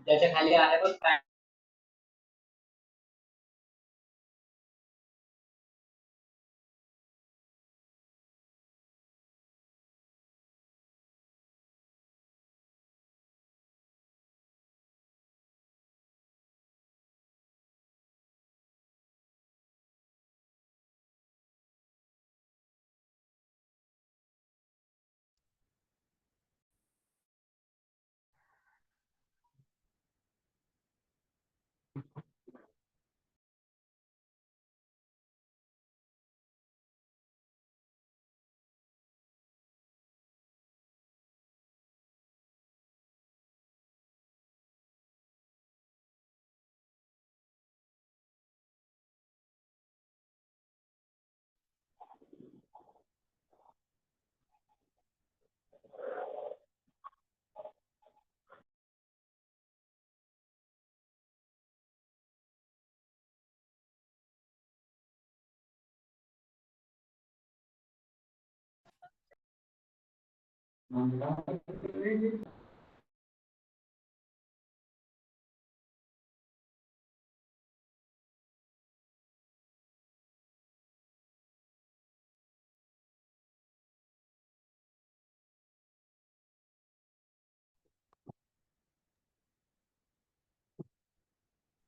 त्याच्या खाली आहे बघ काय.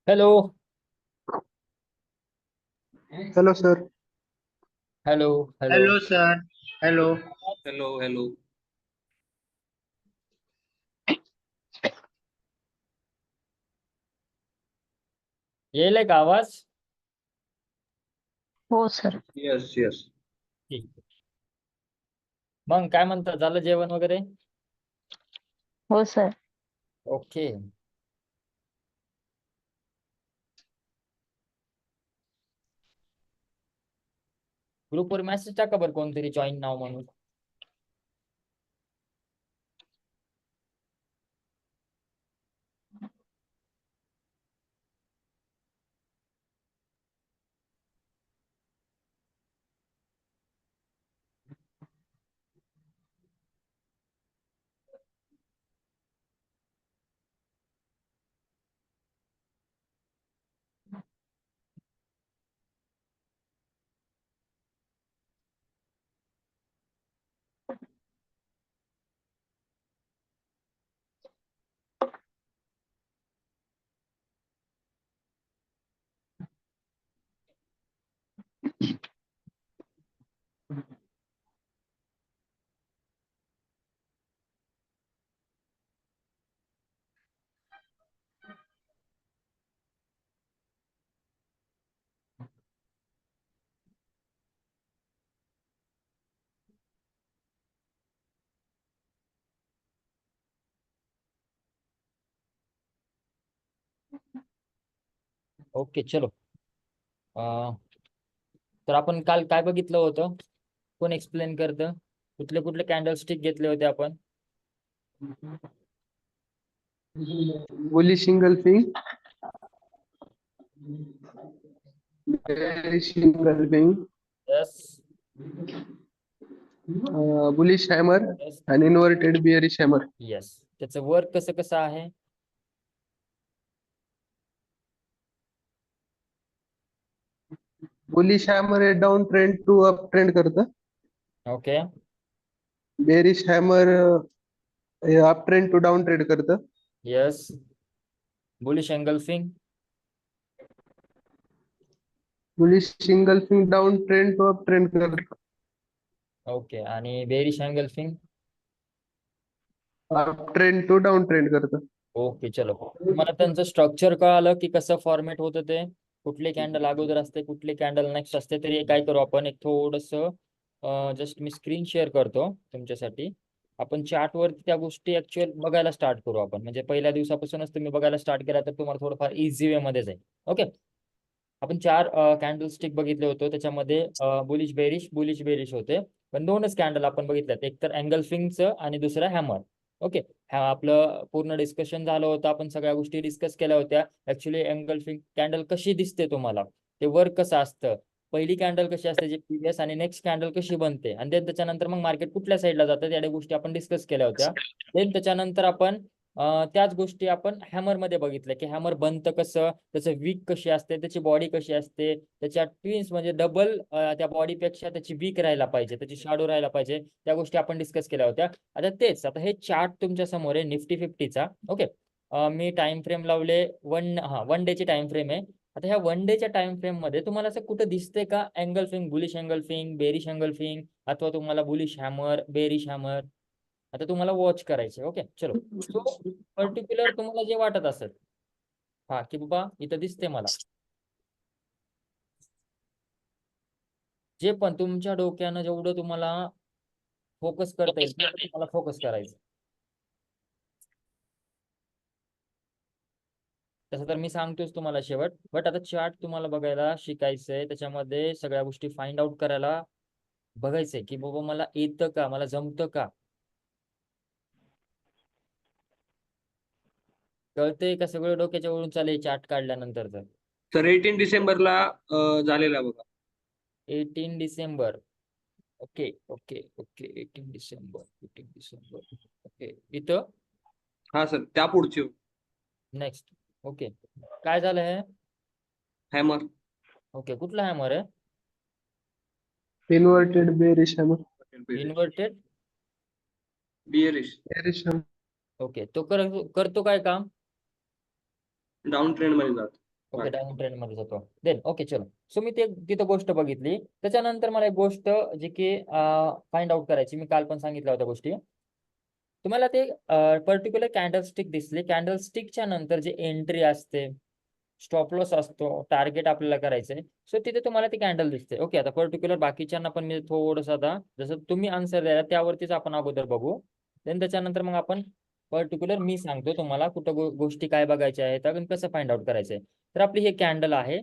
Hello hello sir. Hello hello hello sir. Hello. Hello hello. येईल का आवाज? हो सर. Yes yes. ठीक. मग काय म्हणता, झालं जेवण वगैरे? हो सर. ओके. ग्रुपवर मेसेज टाका बरं कोणतरी जॉईन नाव म्हणून. ओके चलो. तर आपण काल काय बघितलं होतं? कोण एक्सप्लेन करतं? कुठले कुठले कॅन्डल स्टिक घेतले होते आपण? Bullish engulfing, bearish engulfing, yes bullish hammer yes and inverted bearish hammer. यस. त्याचं वर्क कसं कसं आहे? बुलिश hammer हे down trend to up trend करतं. ओके. बेरिश hammer हे up trend to down trade करतं. Yes. Bullish engulfing. Bullish engulfing down trend to up trend करतं. ओके. आणि bearish engulfing. Up trend to down trend करतं. Okay चलो. तुम्हाला त्यांचं structure कळालं की कसं फॉर्मेट होतं ते? कुठले कॅन्डल अगोदर असते, कुठले कॅन्डल नेक्स्ट असते? तरी काय करू आपण, एक थोडस जस्ट मी स्क्रीन शेअर करतो तुमच्यासाठी. आपण चार्ट वरती त्या गोष्टी ऍक्च्युअल बघायला स्टार्ट करू आपण. म्हणजे पहिल्या दिवसापासूनच तुम्ही बघायला स्टार्ट केला तर तुम्हाला थोडंफार इझी वे मध्ये जाईल. ओके. आपण 4 कॅन्डल स्टिक बघितले होते. त्याच्यामध्ये बुलिश बेरिश होते. पण 2च कॅन्डल आपण बघितल्यात, एक तर एंगल्फिंगचं आणि दुसरं हॅमर. ओके. आपलं पूर्ण डिस्कशन झालं होतं. आपण सगळ्या गोष्टी डिस्कस केल्या होत्या. ऍक्च्युली एंगल्फिंग कॅन्डल कशी दिसते तुम्हाला, ते वर्क कसं असतं, पहिली कॅन्डल कशी असते जे प्रिव्हियस आणि नेक्स्ट कॅन्डल कशी बनते आणि देन त्याच्यानंतर मग मार्केट कुठल्या साईडला जातं त्या गोष्टी आपण डिस्कस केल्या होत्या. देन त्याच्यानंतर आपण त्याच गोष्टी आपण हॅमर मध्ये बघितल्या की हॅमर बनतं कसं, त्याचं वीक कशी असते, त्याची बॉडी कशी असते, त्याच्या ट्विन्स म्हणजे डबल त्या बॉडीपेक्षा त्याची वीक राहायला पाहिजे, त्याची शॅडो राहायला पाहिजे, त्या गोष्टी आपण डिस्कस केल्या होत्या. आता हे चार्ट तुमच्या समोर आहे निफ्टी 50चा. ओके, मी टाइम फ्रेम लावले वन डेची टाइम फ्रेम आहे. आता ह्या वन डेच्या टाइम फ्रेम मध्ये तुम्हाला असं कुठं दिसतंय का angle finger, bullish angle finger, bearish angle finger, अथवा तुम्हाला बुलिश हॅमर, बेरिश हॅमर आता तुम्हाला वॉच करायचे. ओके चलो, सो पर्टिक्युलर तुम्हाला जे वाटत असेल की बाबा इथं दिसते मला, जे पण तुमच्या डोक्यानं जेवढं तुम्हाला फोकस करता येईल तेवढं तुम्हाला फोकस करायचं. तसं तर मी सांगतोच तुम्हाला शेवट, बट आता चार्ट तुम्हाला बघायला शिकायचंय, त्याच्यामध्ये सगळ्या गोष्टी फाइंड आउट करायला बघायचंय की बाबा मला येतं का, मला जमतं का, कळतंय का सगळं डोक्याच्या वरून चालेल चार्ट काढल्यानंतर. तर सर 18 डिसेंबरला झालेला बघा. 18 December. Okay okay okay 18 December okay, इथं हा सर, त्या पुढची नेक्स्ट. ओके, काय झालं हे? हॅमर. ओके, कुठला हॅमर आहे? Inverted bearish hammer. Inverted bearish bearish hammer. Okay, तो करतो काय काम? डाऊन ट्रेंड मध्ये जात. ओके, डाऊन ट्रेंड मध्ये जातो. देन ओके चलो, सो मी तिथं गोष्ट बघितली. त्याच्यानंतर मला एक गोष्ट जी की फाइंड आउट करायची, मी काल पण सांगितल्या होत्या गोष्टी तुम्हाला. ते पर्टिक्युलर कॅन्डलस्टिक दिसली, कॅन्डलस्टिकच्या नंतर जे एंट्री असते, स्टॉप लॉस असतो, टार्गेट आपल्याला करायचंय, सो तिथे तुम्हाला ती कॅन्डल दिसते. ओके, आता पर्टिक्युलर बाकीच्यांना पण मी थोडंसं आता जसं तुम्ही आन्सर द्यायला त्यावरतीच आपण अगोदर बघू. देन त्याच्यानंतर मग आपण पर्टिक्युलर मी सांगतो तुम्हाला कुठं गोष्टी काय बघायच्या आहेत आणि कसं फाइंड आउट करायचंय. तर आपली हे कॅन्डल आहे,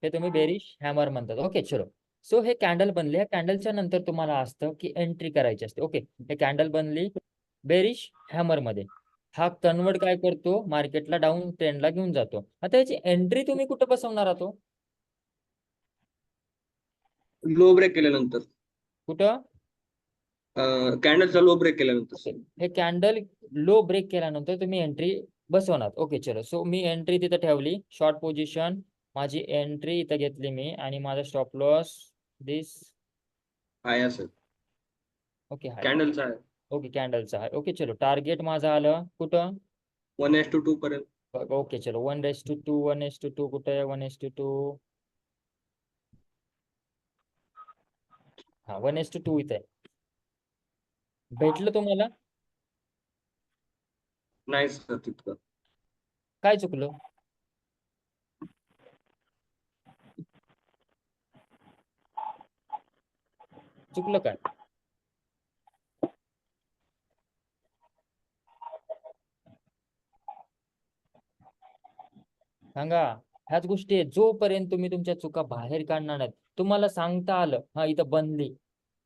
हे तुम्ही बेरिश हॅमर म्हणतात. ओके चलो, सो हे कॅन्डल बनले, ह्या कॅन्डलच्या नंतर तुम्हाला असतं की एंट्री करायची असते. ओके, हे कॅन्डल बनली बेरिश हॅमर मध्ये, हा कन्वर्ट काय करतो मार्केटला डाऊन ट्रेंडला घेऊन जातो. आता याची एंट्री तुम्ही कुठं बसवणार आहात? लो ब्रेक केल्यानंतर, कुठं? कॅन्डलचा लो ब्रेक केल्यानंतर. हे कॅन्डल लो ब्रेक केल्यानंतर तुम्ही एंट्री बसवणार. ओके चलो, सो मी एंट्री तिथं ठेवली, शॉर्ट पोझिशन, माझी एंट्री इथं घेतली मी आणि माझा स्टॉप लॉस दिस आहे सर, ओके हाय. कॅन्डलचा आहे. ओके, कॅन्डलचा आहे. ओके चलो, टार्गेट माझं आलं कुठं? 1:2 पर्यंत. ओके चलो, 1:2, 1:2 कुठे आहे? 1:2, हा 1:2 इथे आहे. भेटलं तुम्हाला? नाही सर, तितकं काय चुकलं? चुकलं काय? सांगा. ह्याच गोष्टी आहेत, जोपर्यंत तुम्ही तुमच्या चुका बाहेर काढणार नाहीत, तुम्हाला सांगता आलं हा इथं बनली,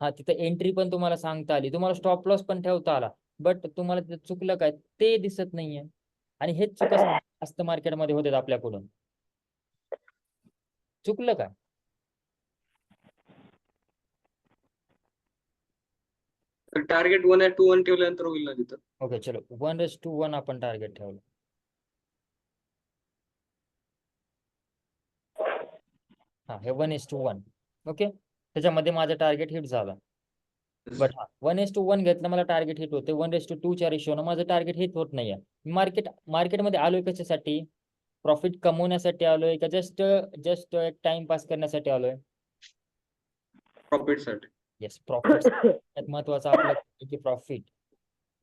हा तिथं एंट्री पण तुम्हाला सांगता आली, तुम्हाला स्टॉप लॉस पण ठेवता आला, बट तुम्हाला तिथं चुकलं काय ते दिसत नाहीये. आणि हेच चुका जास्त मार्केटमध्ये होतात आपल्याकडून. चुकलं काय? टार्गेट 1:1 ठेवल्यानंतर होईल ना तिथं. ओके चलो, 1:1 आपण टार्गेट ठेवलं. हा हे 1:1. ओके, त्याच्यामध्ये माझं टार्गेट हिट झालं. बट 1:1 घेतलं, मला टार्गेट हिट होते. 1:2च्या रेशोनं माझं टार्गेट हिट होत नाहीये. मार्केटमध्ये आलोय कशासाठी? प्रॉफिट कमवण्यासाठी आलोय का जस्ट जस्ट एक टाइमपास करण्यासाठी आलोय? प्रॉफिट साठी. येस, प्रॉफिट महत्वाचं आपलं की प्रॉफिट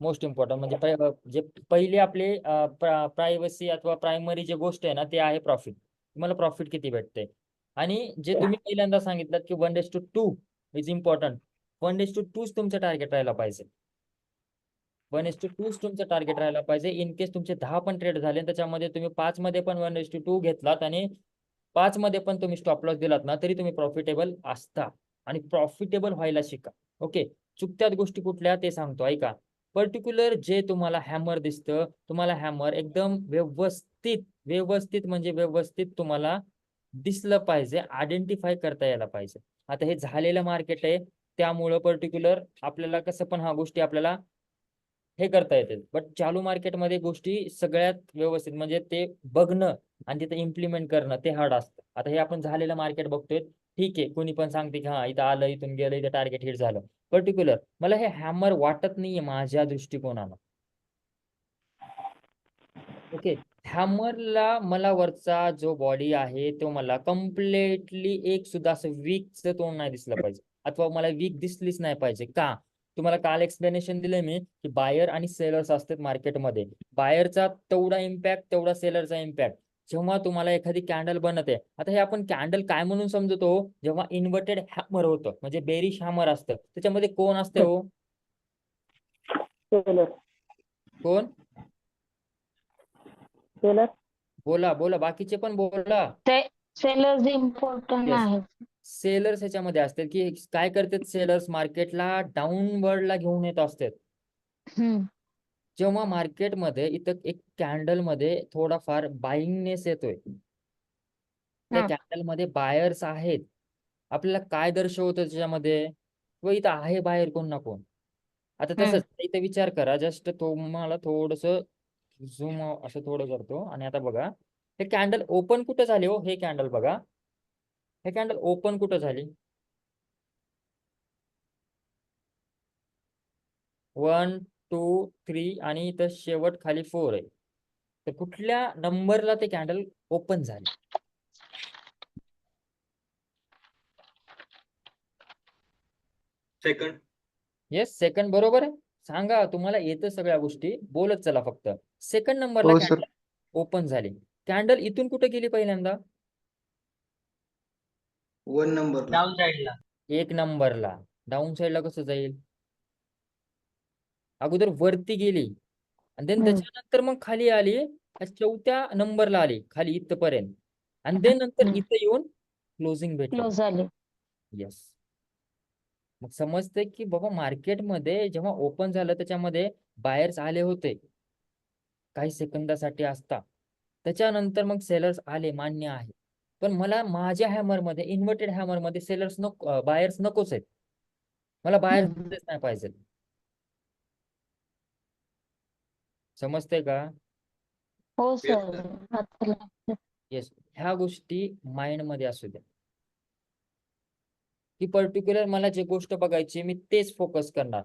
मोस्ट इम्पॉर्टंट. म्हणजे जे पहिली आपली प्रायव्हसी अथवा प्रायमरी जे गोष्ट आहे ना ते आहे प्रॉफिट. तुम्हाला प्रॉफिट किती भेटते, आणि जे तुम्ही पहिल्यांदा सांगितलं की 1:2 इज इम्पॉर्टंट. 1:2 तुमचं टार्गेट राहायला पाहिजे. 1:2 तुमचं टार्गेट राहायला पाहिजे. इन केस तुमचे 10 पण ट्रेड झाले त्याच्यामध्ये तुम्ही 5 मध्ये पण 1:2 घेतलात आणि 5 मध्ये पण तुम्ही स्टॉप लॉस दिलात ना तरी तुम्ही प्रॉफिटेबल असता. आणि प्रॉफिटेबल व्हायला शिका. ओके, चुकत्यात गोष्टी कुठल्या ते सांगतो ऐका. पर्टिक्युलर जे तुम्हाला हॅमर दिसतं, तुम्हाला हॅमर एकदम व्यवस्थित म्हणजे व्यवस्थित तुम्हाला दिसलं पाहिजे, आयडेंटिफाय करता यायला पाहिजे. आता हे झालेलं मार्केट आहे, त्यामुळं पर्टिक्युलर आपल्याला कसं पण ह्या गोष्टी आपल्याला हे करता येते. बट चालू मार्केटमध्ये गोष्टी सगळ्यात व्यवस्थित म्हणजे ते बघणं आणि तिथे इम्प्लिमेंट करणं ते हार्ड असतं. आता हे आपण झालेलं मार्केट बघतोय, ठीक आहे, कोणी पण सांगते की हा इथं आलं, इथून गेलं, इथं टार्गेट हिट झालं. पर्टिक्युलर मला हे हॅमर वाटत नाहीये माझ्या दृष्टिकोनानं. ओके, हॅमरला मला वरचा जो बॉडी आहे तो मला कम्प्लिटली एक सुद्धा असं वीकचं तोंड नाही दिसलं पाहिजे, अथवा मला वीक दिसलीच नाही पाहिजे. का? तुम्हाला काल एक्सप्लेनेशन दिलंय मी की बायर आणि सेलर्स असतात मार्केटमध्ये. बायरचा तेवढा इम्पॅक्ट, तेवढा सेलरचा इम्पॅक्ट. जेव्हा तुम्हाला एखादी कॅन्डल बनते, आता हे आपण कॅन्डल काय म्हणून समजतो? जेव्हा इन्व्हर्टेड हॅमर होतं म्हणजे बेरिश हॅमर असतं, त्याच्यामध्ये कोण असते हो? सेलर कोण? सेलर बोला बोला, बाकीचे पण बोला. ते सेलर्स इम्पॉर्टंट येस, आहे. सेलर्स ह्याच्यामध्ये असतात की काय करतात, सेलर्स मार्केटला डाऊनवर्डला घेऊन येत असतात. जेव्हा मार्केटमध्ये इथं एक कॅन्डल मध्ये थोडाफार बाईंगनेस येतोय, त्या हा. कॅन्डल मध्ये बायर्स आहेत, आपल्याला काय दर्शवतं त्याच्यामध्ये? व इथं आहे बाहेर कोण ना कोण. आता तसंच इथं विचार करा, जस्ट तुम्हाला थोडस झूम असं थोडं करतो आणि आता बघा हे कॅन्डल ओपन कुठं झाले हो? हे कॅन्डल बघा, हे कॅन्डल ओपन कुठं झाली? 1 2 3 आणि इथं शेवट खाली 4 आहे. तर कुठल्या नंबरला ते कॅन्डल ओपन झाले? सेकंड. येस, सेकंड बरोबर आहे. सांगा, तुम्हाला येतं सगळ्या गोष्टी, बोलत चला फक्त. सेकंड नंबरला हो सर. कॅन्डल ओपन झाली. कॅन्डल इथून कुठे गेली पहिल्यांदा? 1 नंबरला. डाऊन साईडला. 1 नंबरला. डाऊन साईडला कसं जाईल? अगोदर वरती गेली आणि देन त्याच्यानंतर मग खाली आली, 4थ्या नंबरला आली खाली इथपर्यंत, आणि देन नंतर इथं येऊन क्लोजिंग भेटली. क्लोज झाले. येस, मग समजतंय की बाबा मार्केटमध्ये जेव्हा ओपन झालं त्याच्यामध्ये बायर्स आले होते काही सेकंदासाठी असता, त्याच्यानंतर मग सेलर्स आले, मान्य आहे. पण मला माझ्या हॅमरमध्ये, इन्व्हर्टेड हॅमरमध्ये सेलर्स नको, बायर्स नकोच आहेत. मला बायर्स नाही पाहिजे. समजतंय का? हो Yes, सर. sir. आता लक्षात. येस, ह्या गोष्टी माइंड मध्ये असू द्या की पर्टिक्युलर मला जे गोष्ट बघायची मी तेच फोकस करणार.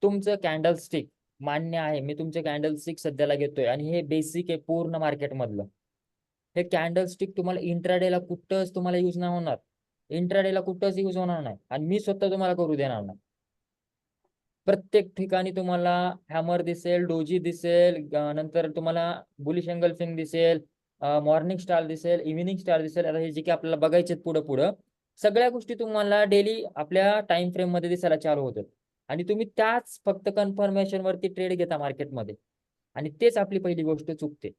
तुमचं कॅन्डल स्टिक मान्य आहे, मी तुमचे कॅन्डल स्टिक सध्याला घेतोय आणि हे बेसिक आहे पूर्ण मार्केट मधलं. हे कॅन्डल स्टिक तुम्हाला इंट्राडेला कुठंच तुम्हाला यूज नाही होणार, इंट्राडेला कुठंच यूज होणार नाही, आणि मी स्वतः तुम्हाला करू देणार नाही. प्रत्येक ठिकाणी तुम्हाला हॅमर दिसेल, डोजी दिसेल, नंतर तुम्हाला बुलिश एंगल्फिंग दिसेल, मॉर्निंग स्टार दिसेल, इव्हिनिंग स्टार दिसेल. आता हे जे की आपल्याला बघायचे पुढं पुढं सगळ्या गोष्टी तुम्हाला डेली आपल्या टाइम फ्रेम मध्ये दिसायला चालू होतात, आणि तुम्ही त्याच फक्त कन्फर्मेशन वरती ट्रेड घेता मार्केटमध्ये, आणि तेच आपली पहिली गोष्ट चुकते.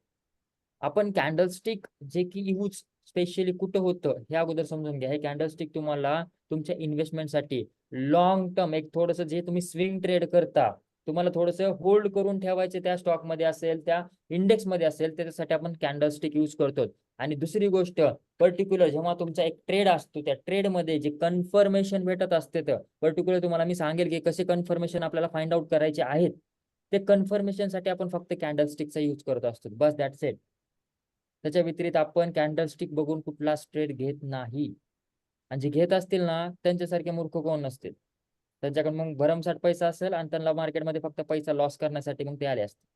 आपण कॅन्डलस्टिक जे की यूज स्पेशली कुठं होतं हे अगोदर समजून घ्या. हे कॅन्डलस्टिक तुम्हाला तुमच्या इन्व्हेस्टमेंटसाठी लॉंग टर्म, एक थोडंसं जे तुम्ही स्विंग ट्रेड करता, तुम्हाला थोडंसं होल्ड करून ठेवायचे त्या स्टॉकमध्ये असेल, त्या इंडेक्समध्ये असेल, त्याच्यासाठी आपण कॅन्डलस्टिक यूज करतो. आणि दुसरी गोष्ट, पर्टिक्युलर जेव्हा तुमचा एक ट्रेड असतो, त्या ट्रेडमध्ये जे कन्फर्मेशन भेटत असते, तर पर्टिक्युलर तुम्हाला मी सांगेल की कसे कन्फर्मेशन आपल्याला फाइंड आउट करायचे आहेत. ते कन्फर्मेशनसाठी आपण फक्त कॅन्डलस्टिकचा यूज करत असतो, बस दॅट्स इट. त्याच्या व्यतिरिक्त आपण कॅन्डलस्टिक बघून कुठलाच ट्रेड घेत नाही. आणि जे घेत असतील ना, त्यांच्यासारखे मूर्ख कोण नसतील. त्यांच्याकडे मग भरमसाठ पैसा असेल आणि त्यांना मार्केटमध्ये फक्त पैसा लॉस करण्यासाठी मग ते आले असतील.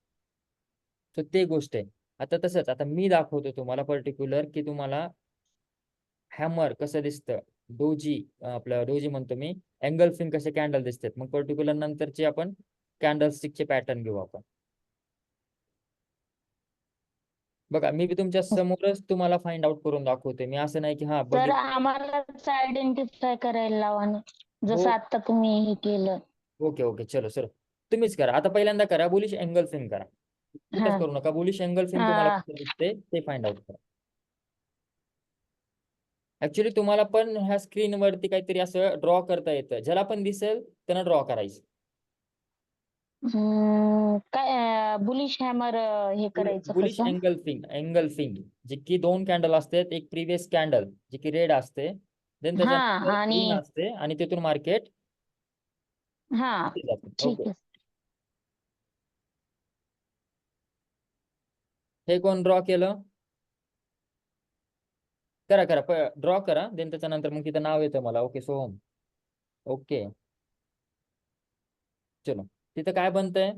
तर ते गोष्ट आहे. आता तसंच आता मी दाखवतो तुम्हाला पर्टिक्युलर की तुम्हाला हॅमर कसं दिसतं, डोजी, आपलं डोजी म्हणतो मी, एंगल्फिंग कसे कॅन्डल दिसतात. मग पर्टिक्युलर नंतरचे आपण कॅन्डलस्टिकचे पॅटर्न घेऊ आपण. बघा, मी बी तुमच्या समोरच तुम्हाला फाइंड आउट करून दाखवते. मी असं नाही की हा तर बघितलं. आम्हालाच आयडेंटिफाय करायला लावा ना, जसं हो. आता तुम्ही हे केलं. ओके ओके, चलो सर, तुम्हीच करा. आता पहिल्यांदा करा बुलिश एंगल्फिंग करा. कुठंच हा. करू नका. बुलिश एंगल्फिंग तुम्हाला हा. कुठं दिसते ते फाइंड आउट करा. ऍक्च्युली तुम्हाला पण ह्या स्क्रीनवरती काहीतरी असं ड्रॉ करता येतं, ज्याला पण दिसेल त्यांना ड्रॉ करायचं. काय बुलिश हॅमर हे करायचं बुलिश कसं? एंगल्फिंग जे की 2 कॅन्डल असतात, एक प्रिव्हियस कॅन्डल जे की रेड असते, देन हा त्याच्यानंतर आणि ग्रीन असते आणि तिथून मार्केट हा जाते. ठीक ओके, आहे. हे कोण ड्रॉ केलं? करा ड्रॉ करा, देन त्याच्यानंतर मग तिथं नाव येतं मला. ओके सोहम. ओके चलो, तिथं काय बनतंय?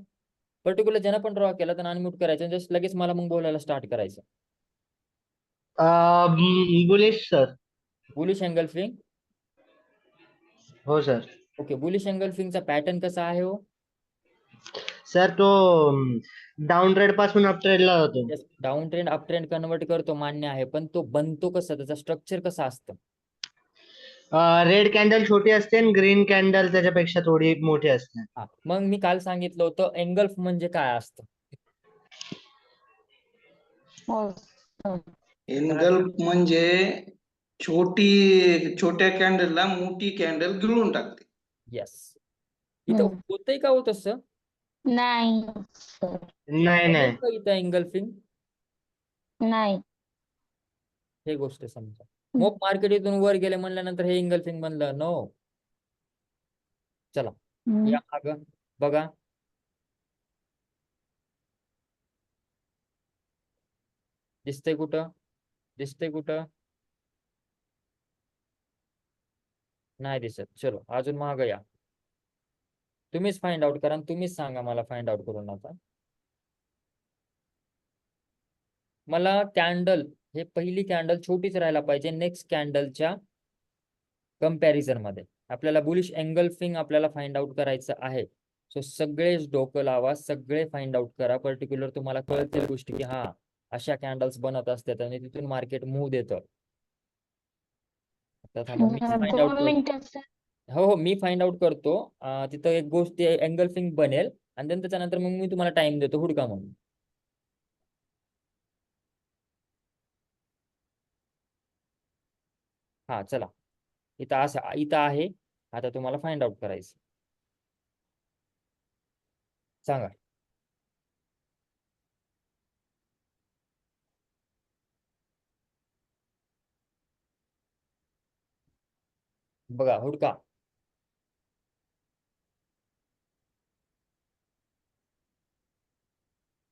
पर्टिक्युलर ज्यानं पण ड्रॉ केला तर अनम्यूट करायचं, जस्ट लगेच मला मग बोलायला स्टार्ट करायचं. Bullish sir. Bullish engulfing. हो सर. ओके, बुलिश एंगल्फिंगचा पॅटर्न कसा आहे हो? सर तो डाऊन ट्रेड पासून अप ट्रेडला जातो. Down trend up trend convert करतो, मान्य आहे, पण तो बनतो कसा, त्याचा स्ट्रक्चर कसा असतं? रेड कॅन्डल छोटी असते आणि ग्रीन कॅन्डल त्याच्यापेक्षा थोडी मोठी असते. हा, मग मी काल सांगितलं होतं एंगल्फ म्हणजे काय असतं. हो सर. एनगल्फ म्हणजे छोट्या कॅन्डलला मोठी कॅन्डल गिळून टाकते. येस, इथं होतंय का हो तसं? नाही सर, नाही बनेल नाही. का इथं एंगल्फिंग? नाही. हे गोष्ट समजा. मग मार्केट इथून वर गेले म्हणल्यानंतर हे एंगल्फिंग बनलं? नो. चला हम्म. या माग बघा, दिसतंय कुठं? दिसतंय कुठं? नाही दिसत. चलो अजून माग या, तुम्हीच फाइंड आउट करा आणि तुम्हीच सांगा मला फाइंड आउट करून. आता मला कॅन्डल, हे पहिली कॅन्डल छोटीच राहायला पाहिजे नेक्स्ट कॅन्डलच्या कंपॅरिझन मध्ये. आपल्याला बुलिश एंगल्फिंग आपल्याला फाइंड आउट करायचं आहे. सो सगळेच डोकं लावा, सगळे फाइंड आउट करा. पर्टिक्युलर तुम्हाला कळतील गोष्टी की हा अशा कॅन्डल्स बनत असतात आणि तिथून मार्केट मूव्ह देतं. आता थांबा, मी फाइंड आउट 2 करतो. मिनिटं सर. हो मी फाइंड आउट करतो. तिथं एक गोष्ट एंगल्फिंग बनेल आणि देन त्याच्यानंतर मग मी तुम्हाला टाइम देतो हुडका म्हणून. हा चला, इथं आहे. आता तुम्हाला फाइंड आउट करायचं, सांगा. बघा हुडका.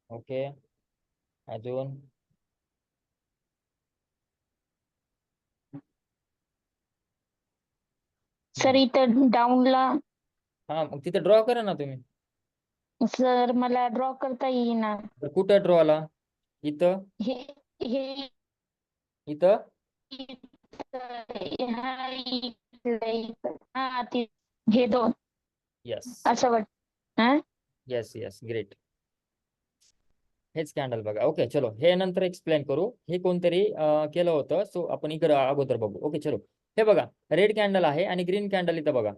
ओके अजून सर इथं डाऊनला हा, मग तिथे ड्रॉ करा ना तुम्ही. सर मला ड्रॉ करता येईना. तर कुठं ड्रॉ ला? इथं? हे हे इथं? हा हा हे 2 यस असं वाटत. हा यस यस, ग्रेट. हेच कॅन्डल बघा. ओके चलो, हे नंतर एक्सप्लेन करू. हे कोणतरी केलं होतं, सो आपण इकडे अगोदर बघू. ओके चलो, हे बघा रेड कॅन्डल आहे आणि ग्रीन कॅन्डल इथं बघा.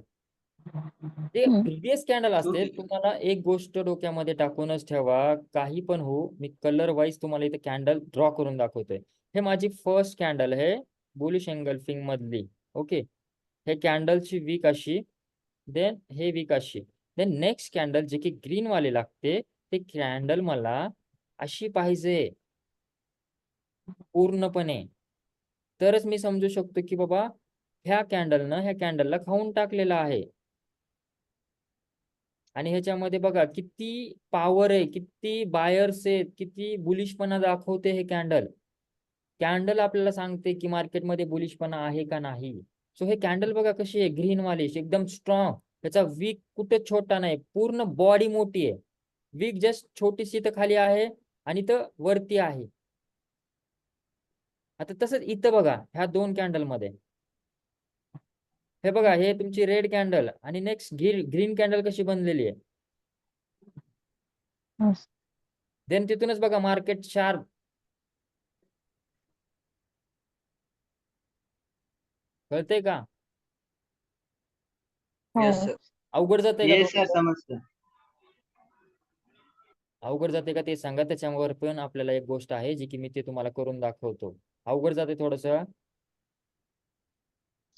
ते प्रिव्हियस कॅन्डल असते. तुम्हाला एक गोष्ट डोक्यामध्ये टाकूनच ठेवा, काही पण हो, मी कलर वाईज तुम्हाला इथे कॅन्डल ड्रॉ करून दाखवतोय. हे माझी फर्स्ट कॅन्डल आहे बुलिश एंगल्फिंग मधली. ओके, हे कॅन्डलची वीक अशी, देन हे वीक अशी, देन नेक्स्ट कॅन्डल जे की ग्रीन वाले लागते, ते कॅन्डल मला अशी पाहिजे पूर्णपणे, तरच मी समजू शकतो की बाबा ह्या कॅन्डलनं ह्या कॅन्डलला खाऊन टाकलेलं आहे. आणि ह्याच्यामध्ये बघा किती पॉवर आहे, किती बायर्स आहेत, किती बुलिशपणा दाखवते हे कॅन्डल. कॅन्डल आपल्याला सांगते की मार्केटमध्ये बुलिशपणा आहे का नाही. सो हे कॅन्डल बघा कशी आहे, ग्रीन वाली एकदम स्ट्रॉंग. त्याचा वीक कुठे छोटा नाही, पूर्ण बॉडी मोठी आहे. वीक जस्ट छोटीशी तर खाली आहे आणि तर वरती आहे. आता तसंच इथं बघा ह्या 2 कॅन्डल मध्ये, हे बघा हे तुमची रेड कॅन्डल आणि नेक्स्ट ग्रीन कॅन्डल कशी बनलेली आहे. देन तिथूनच बघा मार्केट शार्प. कळतंय का? Yes sir. अवघड जाते का येस सर, थोडंसं? समजतं. अवघड जाते का ते सांगा. त्याच्यावर पण आपल्याला एक गोष्ट आहे जी की मी ते तुम्हाला करून दाखवतो. अवघड जाते थोडस?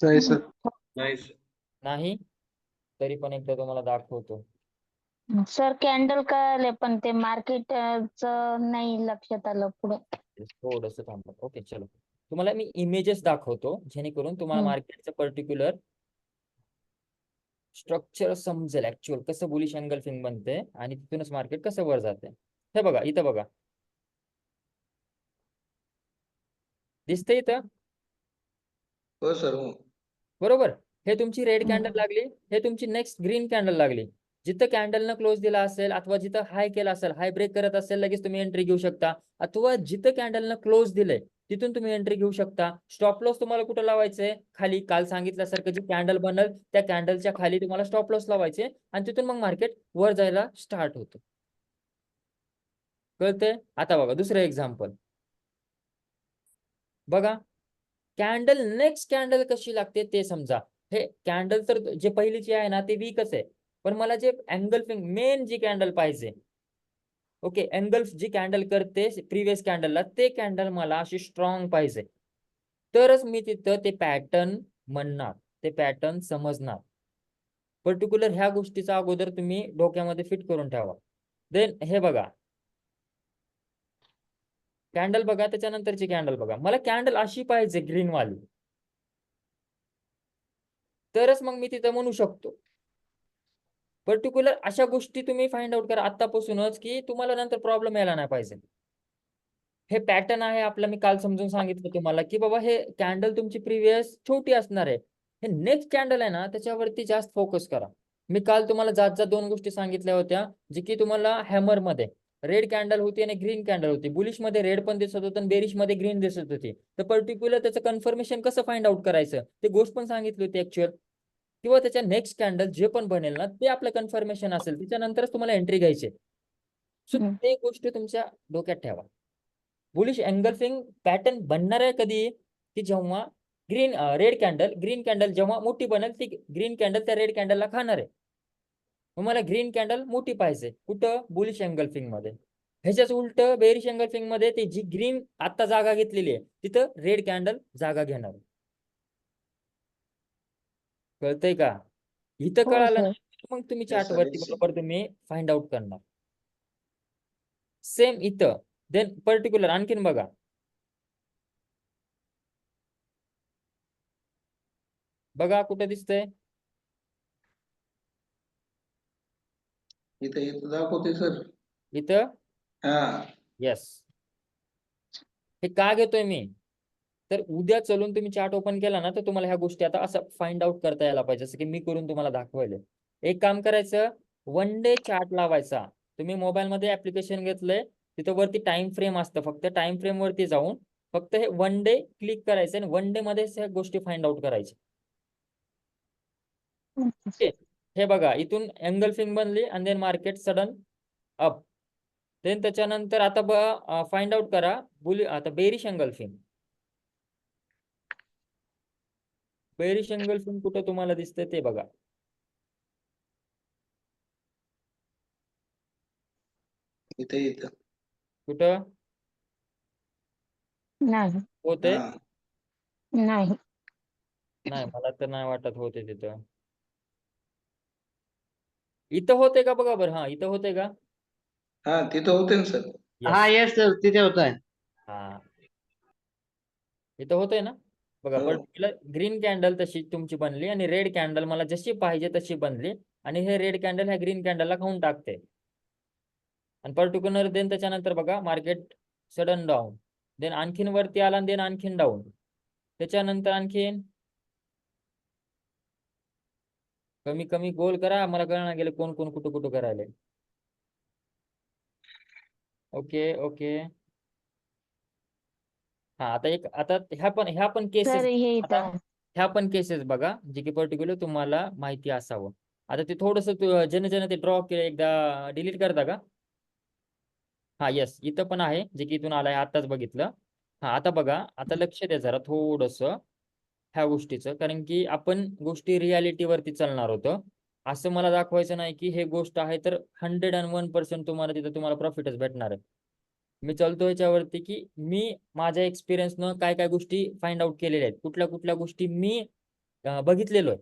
नाही सर. नाही सर. नाही, तरी पण एकदा तुम्हाला दाखवतो. सर कॅन्डल कळाले पण ते मार्केट नाही लक्षात आलं पुढे. थोडस थांबा. ओके चलो, तुम्हाला मी इमेजेस दाखवतो जेणेकरून तुम्हाला हम्म. मार्केटचं पर्टिक्युलर स्ट्रक्चर समजेल, ऍक्च्युअल कसं बुलिश एंगल्फिंग बनते आणि तिथूनच मार्केट कसं वर जाते. हे बघा, इथं बघा, दिसतंय इथं हो सर हो. बरोबर. हे तुमची रेड कॅन्डल हम्म. लागली, हे तुमची नेक्स्ट ग्रीन कॅन्डल लागली. जिथं कॅन्डलनं क्लोज दिला असेल अथवा जिथं हाय केला असेल, हाय ब्रेक करत असेल, लगेच तुम्ही एंट्री घेऊ शकता. अथवा जिथं कॅन्डलनं क्लोज दिलंय तिथून तुम्ही एंट्री घेऊ शकता. स्टॉप लॉस तुम्हाला कुठं लावायचंय? खाली काल सांगितल्यासारखं जी कॅन्डल बनल त्या कॅन्डलच्या खाली तुम्हाला स्टॉप लॉस लावायचे आणि तिथून मग मार्केट वर जायला स्टार्ट होतं. कळतंय? आता बघा दुसरं एक्झाम्पल बघा. कॅन्डल नेक्स्ट कॅन्डल कशी लागते ते समजा. हे कॅन्डल तर जे पहिलीची आहे ना ते वीकच आहे, पण मला जे एंगल्फिंग मेन जी कॅन्डल पाहिजे, ओके, एंगल्फ जी कॅन्डल करते प्रिव्हियस कॅन्डलला, ते कॅन्डल मला अशी स्ट्रॉंग पाहिजे. तरच मी तिथं ते पॅटर्न म्हणणार, ते पॅटर्न समजणार. पर्टिक्युलर ह्या गोष्टीचा अगोदर तुम्ही डोक्यामध्ये फिट करून ठेवा. देन हे बघा, कॅन्डल बघा, त्याच्यानंतरची कॅन्डल बघा. मला कॅन्डल अशी पाहिजे ग्रीन वाली, तरच मग मी तिथं म्हणू शकतो. पर्टिक्युलर अशा गोष्टी तुम्ही फाइंड आउट करा आतापासूनच, की तुम्हाला नंतर प्रॉब्लेम यायला नाही पाहिजे. हे पॅटर्न आहे आपलं, मी काल समजून सांगितलं तुम्हाला, की बाबा हे कॅन्डल तुमची प्रिव्हियस छोटी असणार आहे. हे नेक्स्ट कॅन्डल आहे ना त्याच्यावरती जास्त फोकस करा. मी काल तुम्हाला जात दोन गोष्टी सांगितल्या होत्या, जे की तुम्हाला हॅमर मध्ये रेड कॅन्डल होती आणि ग्रीन कॅन्डल होती. बुलिश मध्ये रेड पण दिसत होतं आणि बेरिश मध्ये ग्रीन दिसत होती. तर पर्टिक्युलर त्याचं कन्फर्मेशन कसं फाइंड आउट करायचं ते गोष्ट पण सांगितली होती ऍक्च्युअल. किंवा त्याच्या नेक्स्ट कॅन्डल जे पण बनेल ना ते आपलं कन्फर्मेशन असेल, त्याच्यानंतरच तुम्हाला एंट्री घ्यायची. सो हम्म. ते गोष्ट तुमच्या डोक्यात ठेवा. बुलिश एंगल्फिंग पॅटर्न बनणार आहे कधी, की जेव्हा रेड कॅन्डल ग्रीन कॅन्डल जेव्हा मोठी बनेल, ती ग्रीन कॅन्डल त्या रेड कॅन्डलला खाणार आहे. मग मला ग्रीन कॅन्डल मोठी पाहिजे कुठं? बुलिश एंगल्फिंग मध्ये. ह्याच्याच उलट बेरिश एंगल्फिंग मध्ये ती जी ग्रीन आता जागा घेतलेली आहे तिथं रेड कॅन्डल जागा घेणार. कळतंय का? इथं हो कळालं सर. ना मग तुम्ही Yes, चार्ट sir. वरती Yes, sir. बरोबर तुम्ही फाइंड आउट करणार. सेम इथं. देन पर्टिक्युलर आणखीन बघा, बघा कुठे दिसतंय इथं इथं दाखवते सर. इथं. हा. येस. हे का घेतोय मी? तर उद्या चलून तुम्ही चार्ट ओपन केला ना तर तुम्हाला ह्या गोष्टी आता असं फाइंड आउट करता यायला पाहिजे, जसं की मी करून तुम्हाला दाखवले. एक काम करायचं, वन डे चार्ट लावायचा. तुम्ही मोबाईल मध्ये ऍप्लिकेशन घेतलंय, तिथं वरती टाइम फ्रेम असतं, फक्त टाइम फ्रेम वरती जाऊन फक्त हे वन डे क्लिक करायचं आणि वन डे मध्ये ह्या गोष्टी फाइंड आउट करायच्या. ओके. हे बघा, इथून एंगल्फिंग बनली आणि then market sudden up. Then त्याच्यानंतर आता फाइंड आउट करा आता बेरिश एंगल्फिंग. बेरिश एंगल्फिंग कुठं तुम्हाला दिसतंय ते बघा. इथं इथं. कुठं नाही होते? हा. नाही. नाही, मला तर नाही वाटत होते तिथं. इथं होते का बघा बरं. हा, इथं होते का? हा तिथं होते ना सर. हा येस. येस सर, तिथे होत आहे. हा, इथं होतंय ना बघा. हो. पर्टिक्युलर ग्रीन कॅन्डल तशी तुमची बनली आणि रेड कॅन्डल मला जशी पाहिजे तशी बनली आणि हे रेड कॅन्डल ह्या ग्रीन कॅन्डलला खाऊन टाकते. आणि पर्टिक्युलर देन त्याच्यानंतर बघा मार्केट सडन डाऊन, देन आणखीन वरती आला आणि देन आणखीन डाऊन, त्याच्यानंतर आणखीन कमी कमी गोल करा, मला कळणार गेले कोण कोण कुठं कुठं करायला. Okay okay. हा, आता ह्या पण केसेस, सर हे आता इथं ह्या पण केसेस बघा जे की पर्टिक्युलर तुम्हाला माहिती असावं. आता ते थोडस ज्याने ज्याने ते ड्रॉ केलं एकदा डिलीट करता का? हा येस, इथं पण आहे जे की इथून आलाय आताच बघितलं. हा, आता बघा, आता लक्ष द्या जरा थोडस ह्या गोष्टीचं, कारण की आपण गोष्टी रियालिटीवरती चालणार होतं. असं मला दाखवायचं नाही की हे गोष्ट आहे तर 101% तुम्हाला तिथं तुम्हाला प्रॉफिटच भेटणार आहे. मी चालतो याच्यावरती की मी माझ्या एक्सपिरियन्सनं काय काय गोष्टी फाइंड आउट केलेल्या आहेत, कुठल्या कुठल्या गोष्टी मी बघितलेलो आहे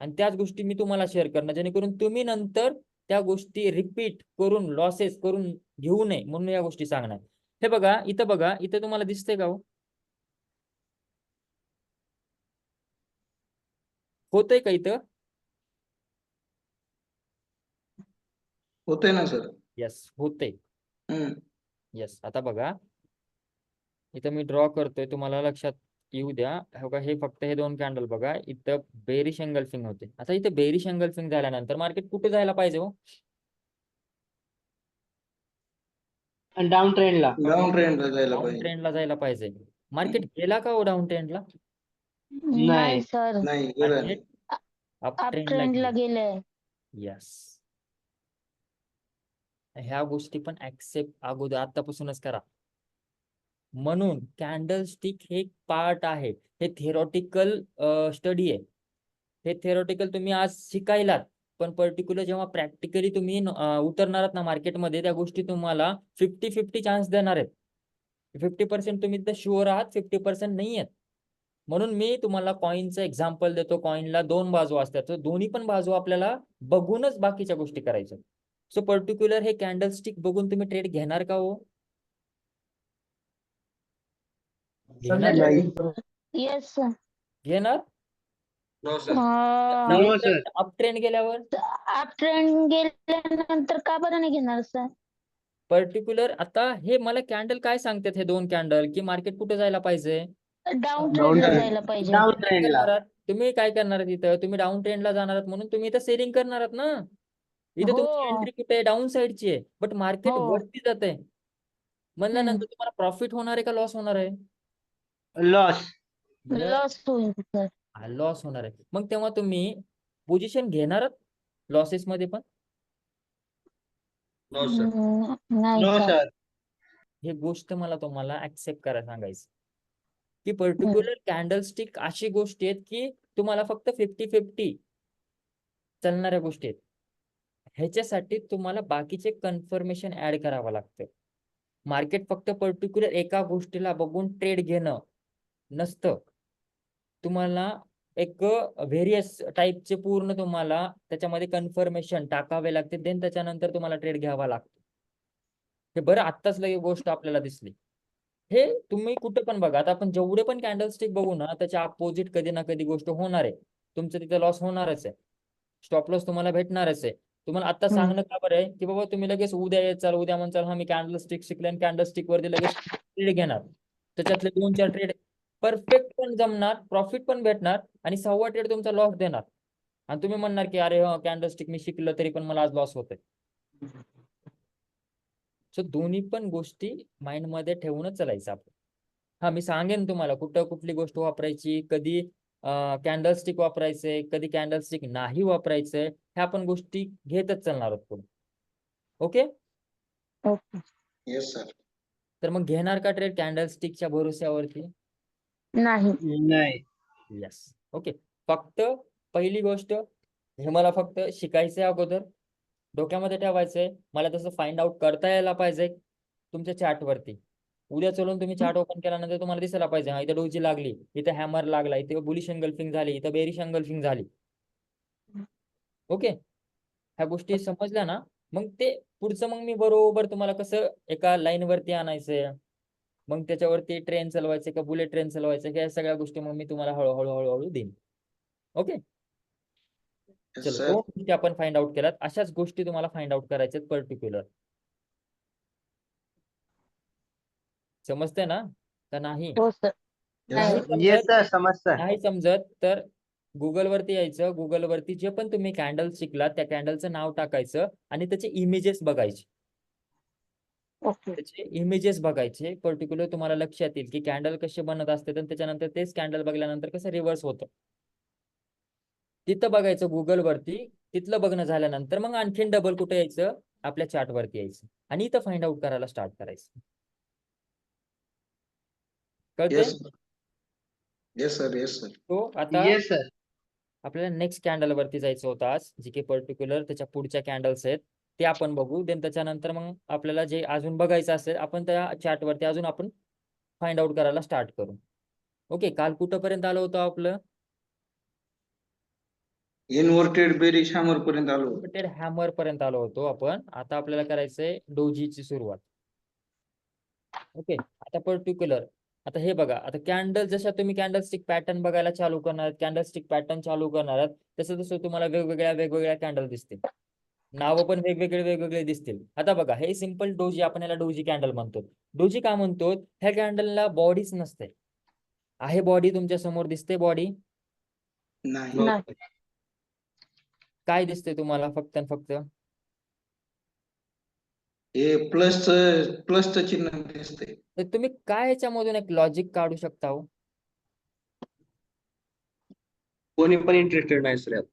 आणि त्याच गोष्टी मी तुम्हाला शेअर करणार, जेणेकरून तुम्ही नंतर त्या गोष्टी रिपीट करून लॉसेस करून घेऊ नये म्हणून या गोष्टी सांगणार. हे बघा इथं तुम्हाला दिसतंय का हो? होतंय का इथं? होतंय ना सर. येस होतंय. हम्म. येस आता बघा इथं मी ड्रॉ करतोय तुम्हाला लक्षात येऊ द्या. हे बघा हे फक्त हे 2 कॅन्डल बघा इथं बेरिश एंगल्फिंग होते. आता इथे बेरिश एंगल्फिंग झाल्यानंतर मार्केट कुठे जायला पाहिजे हो? डाऊन ट्रेंडला. डाऊन ट्रेंडला जायला डाऊन पाहिजे. ट्रेंडला जायला पाहिजे. मार्केट गेला का हो डाऊन ट्रेंडला? नाही. नाही सर, नाही गेलं नाही. मार्केट अप अप ट्रेंडला ट्रेंडला गेलं. गेलंय. यस ह्या गोष्टी पण ऍक्सेप्ट अगोदर आतापासूनच करा. म्हणून कॅन्डल स्टिक हे एक पार्ट आहे. हे थेरॉटिकल स्टडी आहे. हे थेरॉटिकल तुम्ही आज शिकायलात पण पर्टिक्युलर जेव्हा प्रॅक्टिकली तुम्ही उतरणार आहात ना मार्केटमध्ये त्या गोष्टी तुम्हाला 50-50 चान्स देणार आहेत. 50% तुम्ही तर शुअर आहात, 50% नाही आहेत. म्हणून मी तुम्हाला कॉईनचं एक्झाम्पल देतो. कॉईनला 2 बाजू असतात तर दोन्ही पण बाजू आपल्याला बघूनच बाकीच्या गोष्टी करायच्या. सो पर्टिक्युलर हे कॅन्डल स्टिक बघून तुम्ही ट्रेड घेणार का हो? घेणार? नाही. Yes sir. घेणार? No sir. No, sir. Up trend गेल्यावर अप ट्रेंड गेल्यानंतर का बरं नाही घेणार सर? पर्टिक्युलर आता हे मला कॅन्डल काय सांगतात हे 2 कॅन्डल की मार्केट कुठे जायला पाहिजे? Down Down ट्रेंडला trend. जायला पाहिजे. डाऊन काय ट्रेंडला. करणार आहात? तुम्ही काय करणार आहात इथं? तुम्ही डाऊन ट्रेंडला जाणार आहात म्हणून तुम्ही इथं सेलिंग करणार आहात ना. इथे तुमची हो एंट्री कुठे आहे? डाऊन साईडची आहे. बट मार्केट हो. वरती जात आहे म्हणल्यानंतर तुम्हाला प्रॉफिट होणार आहे का लॉस होणार आहे? लॉस. लॉस होईल सर. लॉस होणार आहे. मग तेव्हा तुम्ही पोझिशन घेणार लॉसेस मध्ये पण? No sir. नाही नो सर. सर. हे गोष्ट मला तुम्हाला ऍक्सेप्ट करायला सांगायचं की पर्टिक्युलर कॅन्डल स्टिक अशी गोष्टी आहेत की तुम्हाला फक्त 50-50 चालणाऱ्या गोष्टी आहेत. ह्याच्यासाठी तुम्हाला बाकीचे कन्फर्मेशन ऍड करावं लागतं. मार्केट फक्त पर्टिक्युलर एका गोष्टीला बघून ट्रेड घेणं नसतं. तुम्हाला एक व्हेरियस टाईपचे पूर्ण तुम्हाला त्याच्यामध्ये कन्फर्मेशन टाकावे लागते. देन त्याच्यानंतर तुम्हाला ट्रेड घ्यावा लागतो. हे बरं आत्ताच लगे गोष्ट आपल्याला दिसली. हे तुम्ही कुठे पण बघा. आता आपण जेवढे पण कॅन्डल स्टिक बघू ना त्याच्या अपोजिट कधी ना कधी गोष्ट होणार आहे. तुमचं तिथे लॉस होणारच आहे. स्टॉप लॉस तुम्हाला भेटणारच आहे. तुम्हाला आता सांगणं का बरं आहे की बाबा तुम्ही लगेच उद्या येत चाल उद्या म्हणचाल हा मी कॅन्डल स्टिक शिकले आणि कॅन्डल स्टिक वरती लगेच ट्रेड घेणार. त्याच्यातले 2-4 ट्रेड परफेक्ट पण जमणार, प्रॉफिट पण भेटणार आणि 6वा ट्रेड तुमचा लॉस देणार. आणि तुम्ही म्हणणार की अरे कॅन्डल स्टिक मी शिकलं तरी पण मला आज लॉस होतोय. सो दोन्ही पण गोष्टी माइंड मध्ये ठेवूनच चालायचं आपण. हा मी सांगेन तुम्हाला कुठं कुठली गोष्ट वापरायची, कधी कॅन्डल स्टिक वापरायचंय, कधी कॅन्डल स्टिक नाही वापरायचंय, ह्या पण गोष्टी घेतच चालणार आहोत पुढे. Okay okay. Yes sir. तर मग घेणार का ट्रेड कॅन्डल स्टिकच्या भरोश्यावरती? नाही. नाही. Yes okay. फक्त पहिली गोष्ट हे मला फक्त शिकायचंय अगोदर डोक्यामध्ये ठेवायचंय. मला तसं फाइंड आउट करता यायला पाहिजे तुमच्या चार्ट वरती. उद्या चलून तुम्ही चार्ट ओपन केल्यानंतर तुम्हाला दिसायला पाहिजे हा इथे डोजी लागली, इथे हॅमर लागला, इथे बुलिश एंगल्फिंग झाली, इथे बेरिश एंगल्फिंग झाली. ओके ह्या गोष्टी समजल्या ना मग ते पुढचं मग मी बरोबर तुम्हाला कसं एका लाईन वरती आणायचंय, मग त्याच्यावरती ट्रेन चालवायचे का बुलेट ट्रेन चालवायचं ह्या सगळ्या गोष्टी मग मी तुम्हाला हळूहळू हळूहळू देईन. ओके चलो सर. 2 गोष्टी आपण फाइंड आउट केल्यात. अशाच गोष्टी तुम्हाला फाइंड आउट करायच्यात पर्टिक्युलर. समजते ना का नाही? हो सर. नाही येस समजत सर, समजतं. नाही समजत तर गुगल वरती यायचं. गुगल वरती जे पण तुम्ही कॅन्डल शिकलात त्या कॅन्डलचं नाव टाकायचं आणि त्याचे इमेजेस बघायचे. ओके. त्याचे इमेजेस बघायचे. पर्टिक्युलर तुम्हाला लक्षात येईल की कॅन्डल कसे बनत असते आणि त्याच्यानंतर तेच कॅन्डल बघल्यानंतर कसं रिव्हर्स होतं. तिथं बघायचं गुगल वरती. तिथलं बघणं झाल्यानंतर मग आणखीन डबल कुठे यायचं आपल्या चार्ट वरती यायचं आणि इथं फाइंड आउट करायला स्टार्ट करायचं. कळते? Yes yes sir. Yes sir. तो आता येस सर. आपल्याला नेक्स्ट कॅन्डल वरती जायचं होतं आज, जे की पर्टिक्युलर त्याच्या पुढच्या कॅन्डल्स आहेत ते आपण बघू. देन त्याच्यानंतर मग आपल्याला जे अजून बघायचं असेल आपण त्या चार्ट वरती अजून आपण फाइंड आउट करायला स्टार्ट करू. ओके काल कुठंपर्यंत आलं होतं आपलं? इन्व्हर्टेड बेरिश हॅमर पर्यंत आलो होतो. इन्व्हर्टेड हॅमर पर्यंत आलो होतो आपण. आता आपल्याला करायचंय डोजीची सुरुवात. ओके, आता पर्टिक्युलर, आता हे बघा, आता कॅन्डल जशा तुम्ही कॅन्डलस्टिक पॅटर्न बघायला चालू करणार, कॅन्डलस्टिक पॅटर्न चालू करणार, तसं तसं तुम्हाला वेगवेगळ्या कॅन्डल दिसतील. नावं पण वेगवेगळे दिसतील. आता बघा, हे सिंपल डोजी, आपण याला डोजी कॅन्डल म्हणतो. डोजी का म्हणतो? ह्या कॅन्डलला बॉडीच नसते. आहे बॉडी तुमच्या समोर दिसते बॉडी? नाही. नाही. काय दिसते तुम्हाला फक्त आणि फक्त? हे प्लसचं चिन्ह दिसतंय. तर तुम्ही काय याच्यामधून एक लॉजिक काढू शकता हो? कोणी पण इंटरेस्टेड नाही सर यात.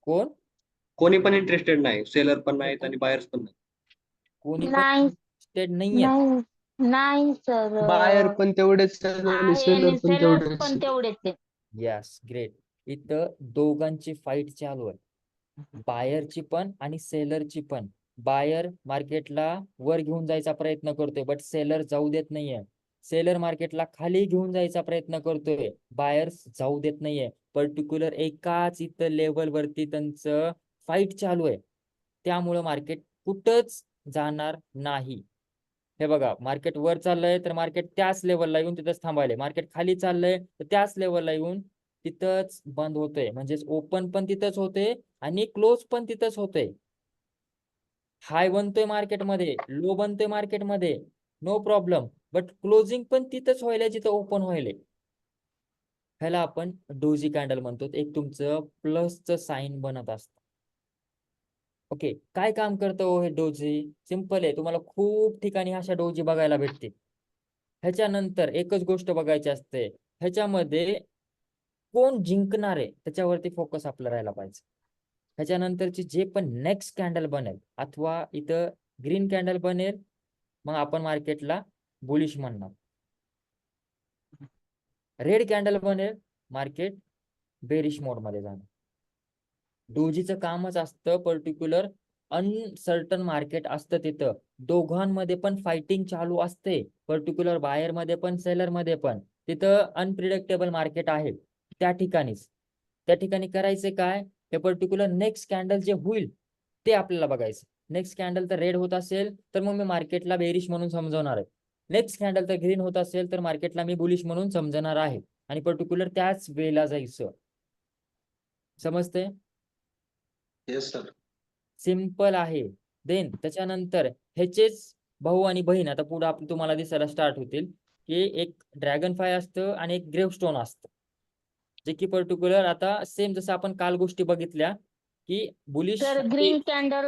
कोण? कोणी पण इंटरेस्टेड नाही, सेलर पण नाहीत आणि बायर्स पण नाही. कोणी पण नाही. इंटरेस्टेड नाहीये. नाही सर. बायर पण तेवढेच आहेत आणि आहे सेलर आणि पण सेलर तेवढेच पण आहेत. तेवढेच आहेत. Yes, great. इथं दोघांची फाईट चालू आहे, बायरची पण आणि सेलरची पण. बायर मार्केटला वर घेऊन जायचा प्रयत्न करतोय, बट सेलर जाऊ देत नाहीये. सेलर मार्केटला खाली घेऊन जायचा प्रयत्न करतोय, बायर्स जाऊ देत नाहीये. पर्टिक्युलर एकाच इथं लेवल वरती त्यांचं फाईट चालू आहे. त्यामुळं मार्केट कुठंच जाणार नाही. हे बघा, मार्केट वर चाललंय तर मार्केट त्याच लेवलला येऊन तिथंच थांबायलंय. मार्केट खाली चाललंय तर त्याच लेवलला येऊन तिथंच बंद होतोय. म्हणजेच ओपन पण तिथंच होते आणि क्लोज पण तिथंच होते. हाय बनतोय मार्केटमध्ये, लो बनतोय मार्केटमध्ये, नो प्रॉब्लेम, बट क्लोजिंग पण तिथंच व्हायला जिथं ओपन व्हायले. ह्याला आपण डोजी कॅन्डल म्हणतो. एक तुमचं प्लसचं साईन बनत असतं. ओके, काय काम करतं हो हे डोजी? सिंपल आहे, तुम्हाला खूप ठिकाणी अशा डोजी बघायला भेटते. ह्याच्यानंतर एकच गोष्ट बघायची असते, ह्याच्यामध्ये कोण जिंकणार आहे त्याच्यावरती फोकस आपला राहायला पाहिजे. ह्याच्यानंतरची जे पण नेक्स्ट कॅन्डल बनेल, अथवा इथं ग्रीन कॅन्डल बनेल, मग आपण मार्केटला बुलिश म्हणणार. रेड कॅन्डल बनेल, मार्केट बेरिश मोड मध्ये जाणार. डोजीचं कामच असतं पर्टिक्युलर अनसर्टन मार्केट असतं तिथं. दोघांमध्ये पण फायटिंग चालू असते, पर्टिक्युलर बायर मध्ये पण सेलर मध्ये पण. तिथं अनप्रिडिक्टेबल मार्केट आहे. त्या ठिकाणी करायचे काय? हे पर्टिक्युलर नेक्स्ट कॅन्डल जे होईल ते आपल्याला बघायचं. नेक्स्ट कॅन्डल तर रेड होत असेल तर मग मी मार्केटला बेरिश म्हणून समजवणार आहे. नेक्स्ट कॅन्डल तर ग्रीन होत असेल तर मार्केटला मी बुलिश म्हणून समजणार आहे. आणि पर्टिक्युलर त्याच वेळेला जायचं. समजते? Yes sir. सिंपल आहे. देन त्याच्यानंतर ह्याचेच भाऊ आणि बहीण आता पुढे तुम्हाला दिसायला स्टार्ट होतील, की एक ड्रॅगन फ्लाय असतं आणि एक ग्रेवस्टोन असतं. जे की पर्टिक्युलर आता सेम जसं आपण काल गोष्टी बघितल्या की बुलिश तर ग्रीन कॅन्डल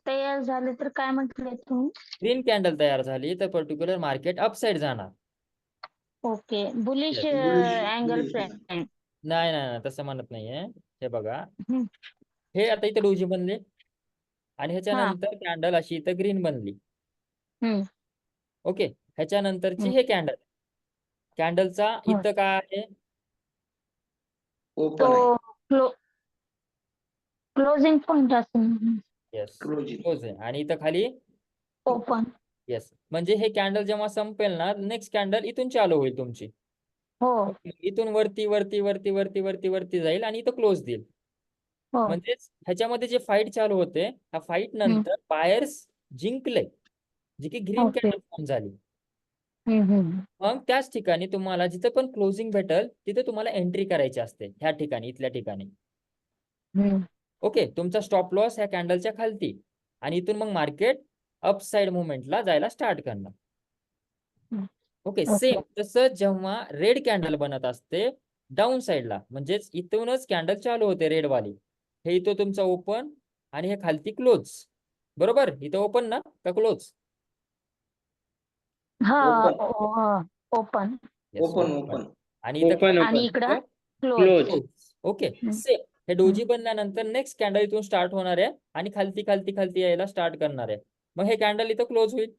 तयार झाले तर काय म्हटले तुम्ही? ग्रीन कॅन्डल तयार झाली तर पर्टिक्युलर मार्केट अपसाइड जाणार. Okay, bullish Yes. Angle bullish. Friend. नाही तसं म्हणत नाहीये. हे बघा, हे आता इथे डोजी बनले आणि ह्याच्यानंतर कॅन्डल अशी इथं ग्रीन बनली. ओके, ह्याच्यानंतरची हे कॅन्डल. कॅन्डलचा इथं काय आहे? ओपन आहे. तो क्लोजिंग पॉइंट असेल. Yes, closing. क्लोज आहे. आणि इथं खाली ओपन. येस. म्हणजे हे कॅन्डल जेव्हा संपेल ना, नेक्स्ट कॅन्डल इथून चालू होईल तुमची. हो. इथून वरती जाईल आणि इथं क्लोज देईल. हो. म्हणजेच ह्याच्यामध्ये जे फाईट चालू होते, ह्या फाईट नंतर बायर्स जिंकले, जी की ग्रीन ओके. कॅन्डल फॉर्म झाली. मग त्याच ठिकाणी तुम्हाला जिथं पण क्लोजिंग भेटल तिथे तुम्हाला एंट्री करायची असते. ह्या ठिकाणी, इथल्या ठिकाणी. ओके, तुमचा स्टॉप लॉस ह्या कॅन्डलच्या खालती आणि इथून मग मार्केट अपसाइड मुवमेंटला जायला स्टार्ट करणार. ओके, सेम तसं जेव्हा रेड कॅन्डल बनत असते डाऊन साइडला, म्हणजेच इथूनच कॅन्डल चालू होते रेड वाली. हे इथं तुमचं ओपन आणि हे खालती क्लोज. बरोबर, इथं ओपन ना का क्लोज? ओपन. ओपन. आणि इथं आणि इकडं क्लोज. Okay, same. हे डोजी बनल्यानंतर नेक्स्ट कॅन्डल इथून स्टार्ट होणार आहे आणि खालती यायला स्टार्ट करणार आहे. मग हे कॅन्डल इथं क्लोज होईल.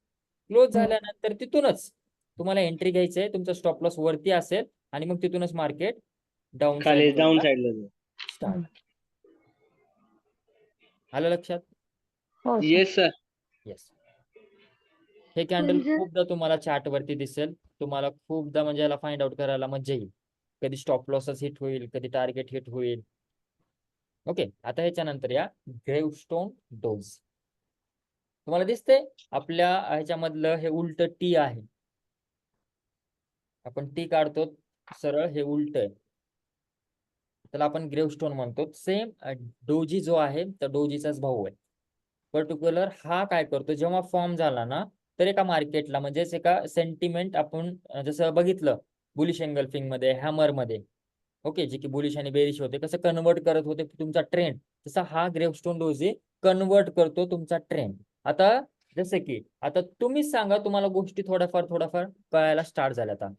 क्लोज झाल्यानंतर तिथूनच तुम्हाला एंट्री घ्यायची आहे. तुमचा स्टॉप लॉस वरती असेल आणि मग तिथूनच मार्केट डाऊन साईडला स्टार्ट. आलं लक्षात? Yes sir. येस. हे कॅन्डल खूपदा तुम्हाला चार्ट वरती दिसेल. तुम्हाला खूपदा म्हणजे याला फाइंड आउट करायला मजा येईल. कधी स्टॉप लॉसच हिट होईल, कधी टार्गेट हिट होईल. ओके, आता ह्याच्यानंतर या ग्रेवस्टोन डोज. तुम्हाला दिसते आपल्या ह्याच्यामधलं हे उलट टी आहे. आपण टी काढतो सरळ, हे उलट आहे, त्याला आपण ग्रेवस्टोन म्हणतो. सेम डोजी जो आहे तर डोजीचाच भाऊ आहे. पर्टिक्युलर हा काय करतो, जेव्हा फॉर्म झाला ना, तर एका मार्केटला म्हणजेच एका सेंटिमेंट आपण जसं बघितलं बुलिश एंगल्फिंग मध्ये, हॅमर मध्ये, ओके, जे की बुलिश आणि बेरिश होते, कसं कन्वर्ट करत होते तुमचा ट्रेंड, तसा हा ग्रेवस्टोन डोजी कन्वर्ट करतो तुमचा ट्रेंड. आता जसं की आता तुम्हीच सांगा, तुम्हाला गोष्टी थोड्याफार कळायला स्टार्ट झाल्या. आता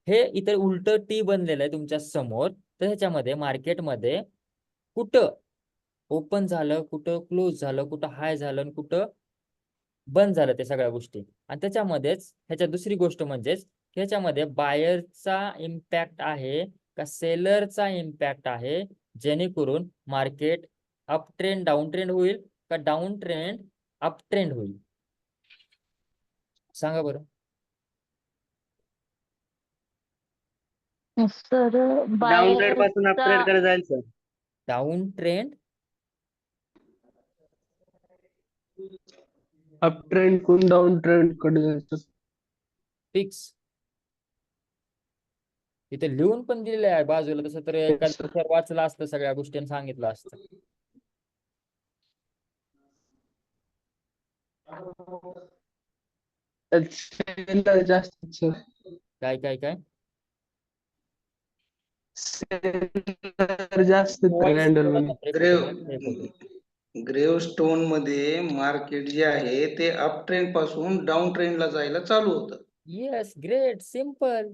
हे इतर उलट टी बनलेलं आहे तुमच्या समोर. तर ह्याच्यामध्ये मार्केटमध्ये कुठं ओपन झालं, कुठं क्लोज झालं, कुठं हाय झालं आणि कुठं बंद झालं, ते सगळ्या गोष्टी. आणि त्याच्यामध्येच ह्याच्या दुसरी गोष्ट म्हणजेच ह्याच्यामध्ये बायरचा इम्पॅक्ट आहे का सेलरचा इम्पॅक्ट आहे, जेणेकरून market up trend down trend होईल का डाऊन ट्रेंड अप ट्रेंड होईल, सांगा बरं. सर डाऊन ट्रेड पासून अप ट्रेड कडे जाईल sir. Down trend up trend कडून डाऊन ट्रेंड कडे जायचं. फिक्स इथे लिहून पण दिलेलं आहे बाजूला, तसं तर एखादं सर वाचलं असतं, सगळ्या गोष्टींनी सांगितलं असतं. सेलर जास्त सर. काय काय काय सेलर जास्त Voice कॅन्डल थोडासा मध्ये. break होतो, break होतो. ग्रेवस्टोन मध्ये मार्केट जे आहे ते अप ट्रेंड पासून डाऊन ट्रेंडला जायला चालू होतं. Yes, great, simple.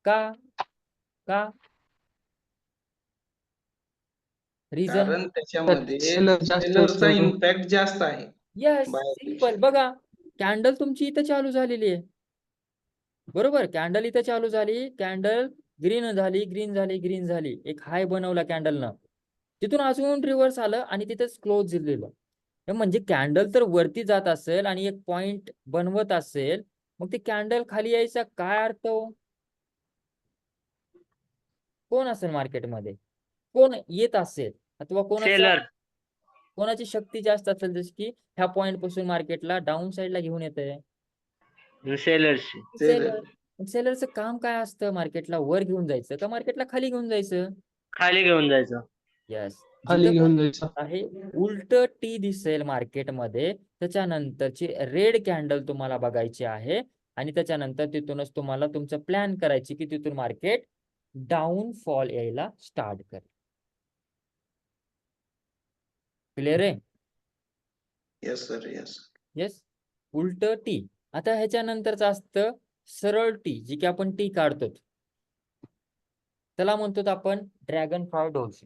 का का रिझन? कारण त्याच्यामध्ये सेलर जास्त सेलरचा असतो. इम्पॅक्ट जास्त आहे. Yes, Buyer simple. बघा, कॅन्डल तुमची इथं चालू झालेली आहे, बरोबर. कॅन्डल इथं चालू झाली, कॅन्डल ग्रीन झाली, ग्रीन झाली, ग्रीन झाली, एक हाय बनवला कॅन्डलनं, तिथून अजून रिव्हर्स आलं आणि तिथेच क्लोज झालेलं. म्हणजे कॅन्डल तर वरती जात असेल आणि एक पॉइंट बनवत असेल, मग ते कॅन्डल खाली यायचा काय अर्थ हो? कोण असेल मार्केटमध्ये, कोण येत असेल, अथवा सेलर. कोणाची शक्ती जास्त असेल, जशी की ह्या पॉइंट पासून मार्केटला डाऊन साईडला घेऊन येते? सेलरची. सेलर. सेलरचं काम काय असतं, मार्केटला वर घेऊन जायचं का मार्केटला खाली घेऊन जायचं? खाली घेऊन जायचं. यस. खाली घेऊन जायचं. आहे उलट टी दिसेल मार्केटमध्ये, त्याच्यानंतरची रेड कॅन्डल तुम्हाला बघायची आहे आणि त्याच्यानंतर तिथूनच तुम्हाला तुमचं प्लॅन करायची की तिथून मार्केट डाऊन फॉल यायला स्टार्ट करेल. क्लिअर आहे? Yes sir, yes. येस. उलट टी. आता ह्याच्यानंतरच असतं सरळ टी, जी की आपण टी काढतो, त्याला म्हणतो आपण ड्रॅगन फ्लाय डोज.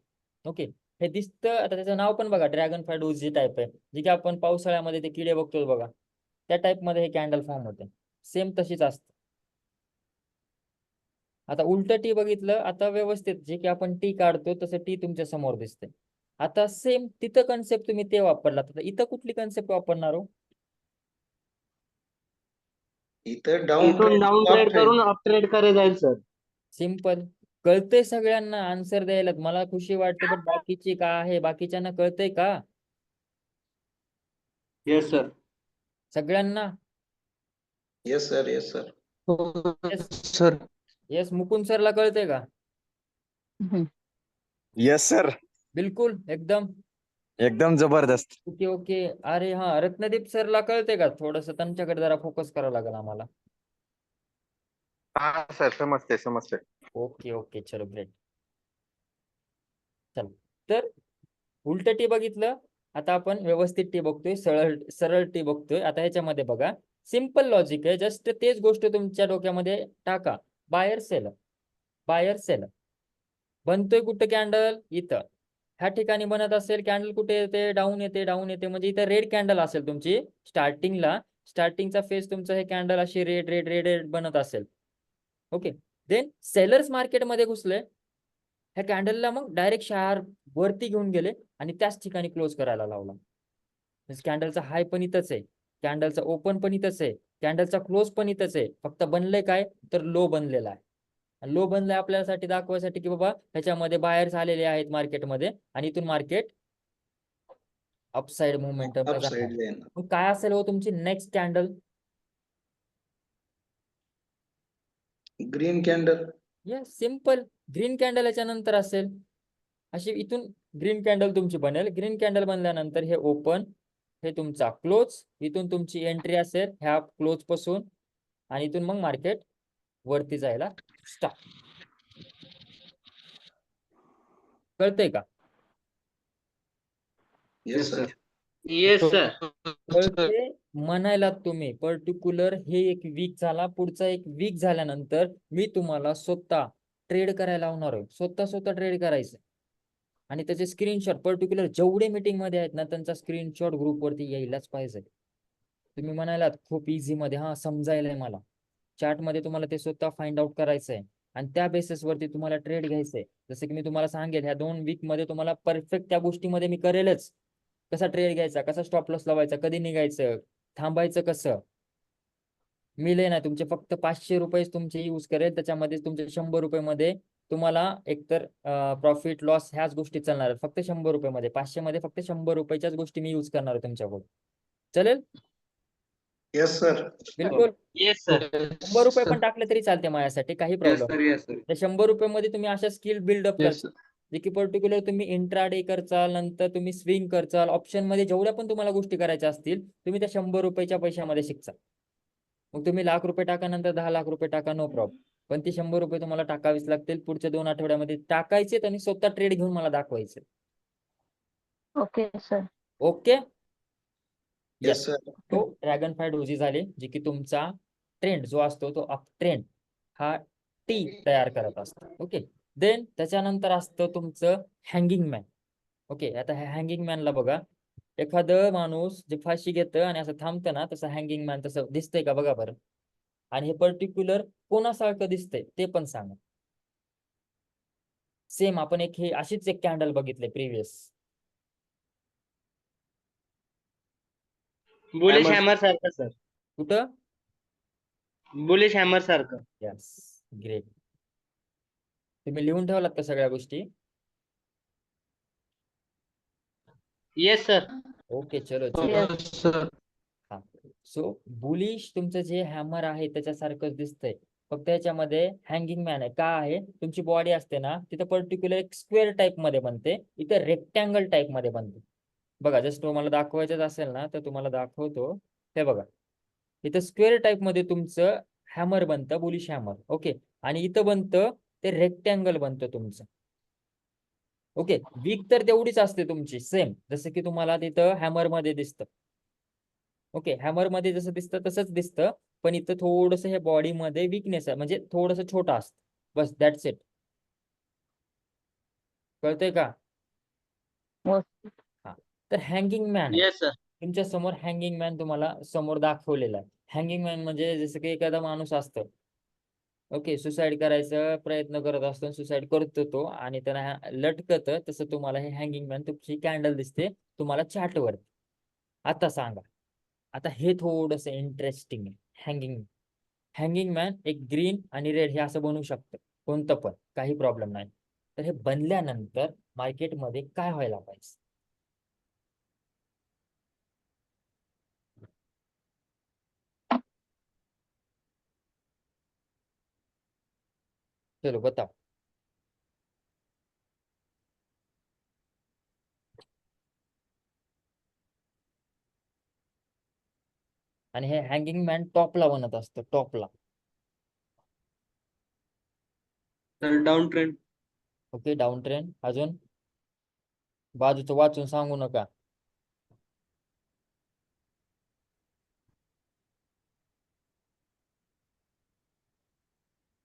ओके, हे दिसतं. आता त्याचं नाव पण बघा, ड्रॅगन फ्लाय डोज जी टाईप आहे, जी की आपण पावसाळ्यामध्ये ते किडे बघतो बघा, त्या टाईप मध्ये हे कॅन्डल फॉर्म होते, सेम तशीच असते. आता उलट टी बघितलं, आता व्यवस्थित जे की आपण टी काढतो तसं टी तुमच्या समोर दिसते. आता सेम तिथं कन्सेप्ट तुम्ही ते वापरला, तर इथं कुठली कन्सेप्ट वापरणार हो? इथं डाऊन इथून डाऊन ट्रेड करून अप ट्रेड कडे जाईल सर. सिंपल. कळतंय सगळ्यांना आन्सर द्यायला, मला खुशी वाटते, पण बाकीची का आहे, बाकीच्यांना कळतंय का? Yes sir. सगळ्यांना? Yes sir, yes sir. Yes. Sir. Yes, Mukund सरला कळतंय का? येस सर, बिलकुल, एकदम एकदम जबरदस्त. Okay okay. अरे हा, रत्नदीप सरला कळतंय का? थोडस त्यांच्याकडे जरा फोकस करावं लागेल आम्हाला. हा सर, समजते समजते. ओके ओके, चलो ग्रेट. चल, तर उलट टी बघितलं, आता आपण व्यवस्थित टी बघतोय, सरळ सरळ टी बघतोय. आता ह्याच्यामध्ये बघा, सिंपल लॉजिक आहे, जस्ट तेच गोष्ट तुमच्या डोक्यामध्ये टाका. Buyer seller, buyer seller. बनतोय कुठं कॅन्डल? इथं. ह्या ठिकाणी बनत असेल कॅन्डल, कुठे येते? डाऊन येते, डाऊन येते, म्हणजे इथं रेड कॅन्डल असेल तुमची स्टार्टिंगला. स्टार्टिंगचा फेज तुमचं हे कॅन्डल अशी रेड रेड रेड रेड बनत असेल. ओके, देन सेलर्स मार्केटमध्ये घुसले, ह्या कॅन्डलला मग डायरेक्ट शार्प वरती घेऊन गेले आणि त्याच ठिकाणी क्लोज करायला लावला. कॅन्डलचा हाय पण इथंच आहे, कॅन्डलचा ओपन पण इथंच आहे, कॅन्डलचा क्लोज पण इथंच आहे, फक्त बनलंय काय तर लो बनलेला आहे. लो बनलाय आपल्यासाठी दाखवायसाठी की बाबा ह्याच्यामध्ये बाहेर आलेले आहेत मार्केटमध्ये आणि इथून market upside momentum upside line. मग काय असेल हो तुमची next candle? Green candle. Yes, simple. Green candle याच्या नंतर असेल अशी इथून ग्रीन कॅन्डल तुमची बनेल. ग्रीन कॅन्डल बनल्यानंतर हे ओपन, हे तुमचा क्लोज, इथून तुमची एंट्री असेल ह्या क्लोज पासून आणि इथून मग मार्केट वरती जायला स्टार्ट. कळतंय का? Yes sir. Yes sir. कळते म्हणायला तुम्ही पर्टिक्युलर हे एक वीक झाला, पुढचा एक वीक झाल्यानंतर मी तुम्हाला स्वतः ट्रेड करायला लावणार आहे. स्वतः ट्रेड करायचं आणि त्याचे स्क्रीनशॉट पर्टिक्युलर जेवढे मीटिंग मध्ये आहेत ना त्यांचा स्क्रीनशॉट ग्रुपवरती यायलाच पाहिजे. तुम्ही म्हणालात खूप इझी मध्ये, हा समजायलंय मला. चार्ट मध्ये तुम्हाला ते स्वतः फाइंड आउट करायचंय आणि त्या बेसिस वरती तुम्हाला ट्रेड घ्यायचंय. जसं की मी तुम्हाला सांगेल ह्या 2 वीक मध्ये तुम्हाला परफेक्ट त्या गोष्टीमध्ये मी करेलच. कसा ट्रेड घ्यायचा, कसा स्टॉप लॉस लावायचा, कधी निघायचं, थांबायचं कसं. मी लय ना तुमचे फक्त 500 रुपये तुमचे यूज करेल. त्याच्यामध्ये तुमचे 100 रुपये मध्ये तुम्हाला एकतर प्रॉफिट लॉस ह्याच गोष्टी चालणार आहेत. फक्त 100 रुपये मध्ये, 500 मध्ये फक्त 100 रुपयाच्याच गोष्टी मी यूज करणार आहे तुमच्याकडून. चालेल? Yes sir. बिलकुल. Yes sir. 100 रुपये पण टाकले तरी चालते माझ्यासाठी, काही yes problem. Sir. Yes sir. त्या 100 रुपये मध्ये तुम्ही अशा स्किल बिल्डअप Yes, करता जे की पर्टिक्युलर तुम्ही इंट्राडे करचाल, नंतर तुम्ही स्विंग करचाल, ऑप्शन मध्ये जेवढ्या पण तुम्हाला गोष्टी करायच्या असतील तुम्ही त्या 100 रुपयाच्या पैशामध्ये शिकचा. मग तुम्ही लाख रुपये टाका, नंतर 10 लाख रुपये टाका, नो प्रॉब्लेम. पण ती 100 रुपये तुम्हाला टाकावीच लागतील. पुढच्या 2 आठवड्यामध्ये टाकायचे आणि स्वतः ट्रेड घेऊन मला दाखवायचे. Okay sir. Okay. Yes sir. तो ड्रॅगन फ्लाय डोजी झाले जे की तुमचा ट्रेंड जो असतो तो अप ट्रेंड हा टी तयार करत असतो. ओके. देन त्याच्यानंतर असतं तुमचं हँगिंग मॅन. ओके. आता ह्या हँगिंग मॅनला बघा, एखादं माणूस जे फाशी घेतं आणि असं थांबतं ना तसं हँगिंग मॅन तसं दिसतंय का बघा बरं. आणि हे पर्टिक्युलर कोणासारखं दिसतंय ते पण सांगा. सेम आपण हे अशीच एक कॅन्डल बघितले प्रिव्हियस. बुलिश हॅमर सारखं सर. कुठं? बुलिश हॅमर सारखं. Yes, great. तुम्ही लिहून ठेवलात का सगळ्या गोष्टी? Yes sir. ओके, चलो Yes. सर. हा. सो बुलिश तुमचं जे हॅमर आहे त्याच्यासारखंच दिसतंय. फक्त याच्यामध्ये हँगिंग मॅन आहे. का आहे? तुमची बॉडी असते ना तिथं पर्टिक्युलर एक स्क्वेअर टाईप मध्ये बनते, इथं रेक्टँगल टाईप मध्ये बनते. बघा जस्ट तुम्हाला दाखवायचंच असेल ना तर तुम्हाला दाखवतो. हे बघा इथं स्क्वेअर टाईप मध्ये तुमचं हॅमर बनतं, बुलिश हॅमर. ओके. आणि इथं बनतं ते रेक्टँगल बनतं तुमचं. ओके. वीक तर तेवढीच असते तुमची सेम, जसं की तुम्हाला तिथं हॅमर मध्ये दिसतं. ओके. हॅमर मध्ये जसं दिसतं तसंच दिसतं, पण इथं थोडंसं हे बॉडी मध्ये विकनेस आहे, म्हणजे थोडंसं छोटं असतं. बस दॅट्स इट. कळतंय का? हो. हा. तर हँगिंग मॅन आहे. Yes sir. तुमच्या समोर हँगिंग मॅन तुम्हाला समोर दाखवलेला आहे. हँगिंग मॅन म्हणजे जसं की एखादा माणूस असतो. ओके. सुसाईड करायचा प्रयत्न करत असतो, सुसाईड करतो तो आणि त्याला लटकत, तसं तुम्हाला हे हँगिंग मॅन तुमची कॅन्डल दिसते तुम्हाला चार्टवर. आता सांगा, आता हे थोडंसं इंटरेस्टिंग आहे. हँगिंग मॅन एक ग्रीन आणि रेड हे असं बनू शकतं, कोणतं पण, काही प्रॉब्लेम नाही. तर हे बनल्यानंतर मार्केटमध्ये काय व्हायला पाहिजे? चलो बताओ. आणि हे हँगिंग मॅन टॉपला बनत असतं, टॉपला. तर down trend. Okay. Down trend. अजून बाजूचं वाचून सांगू नका.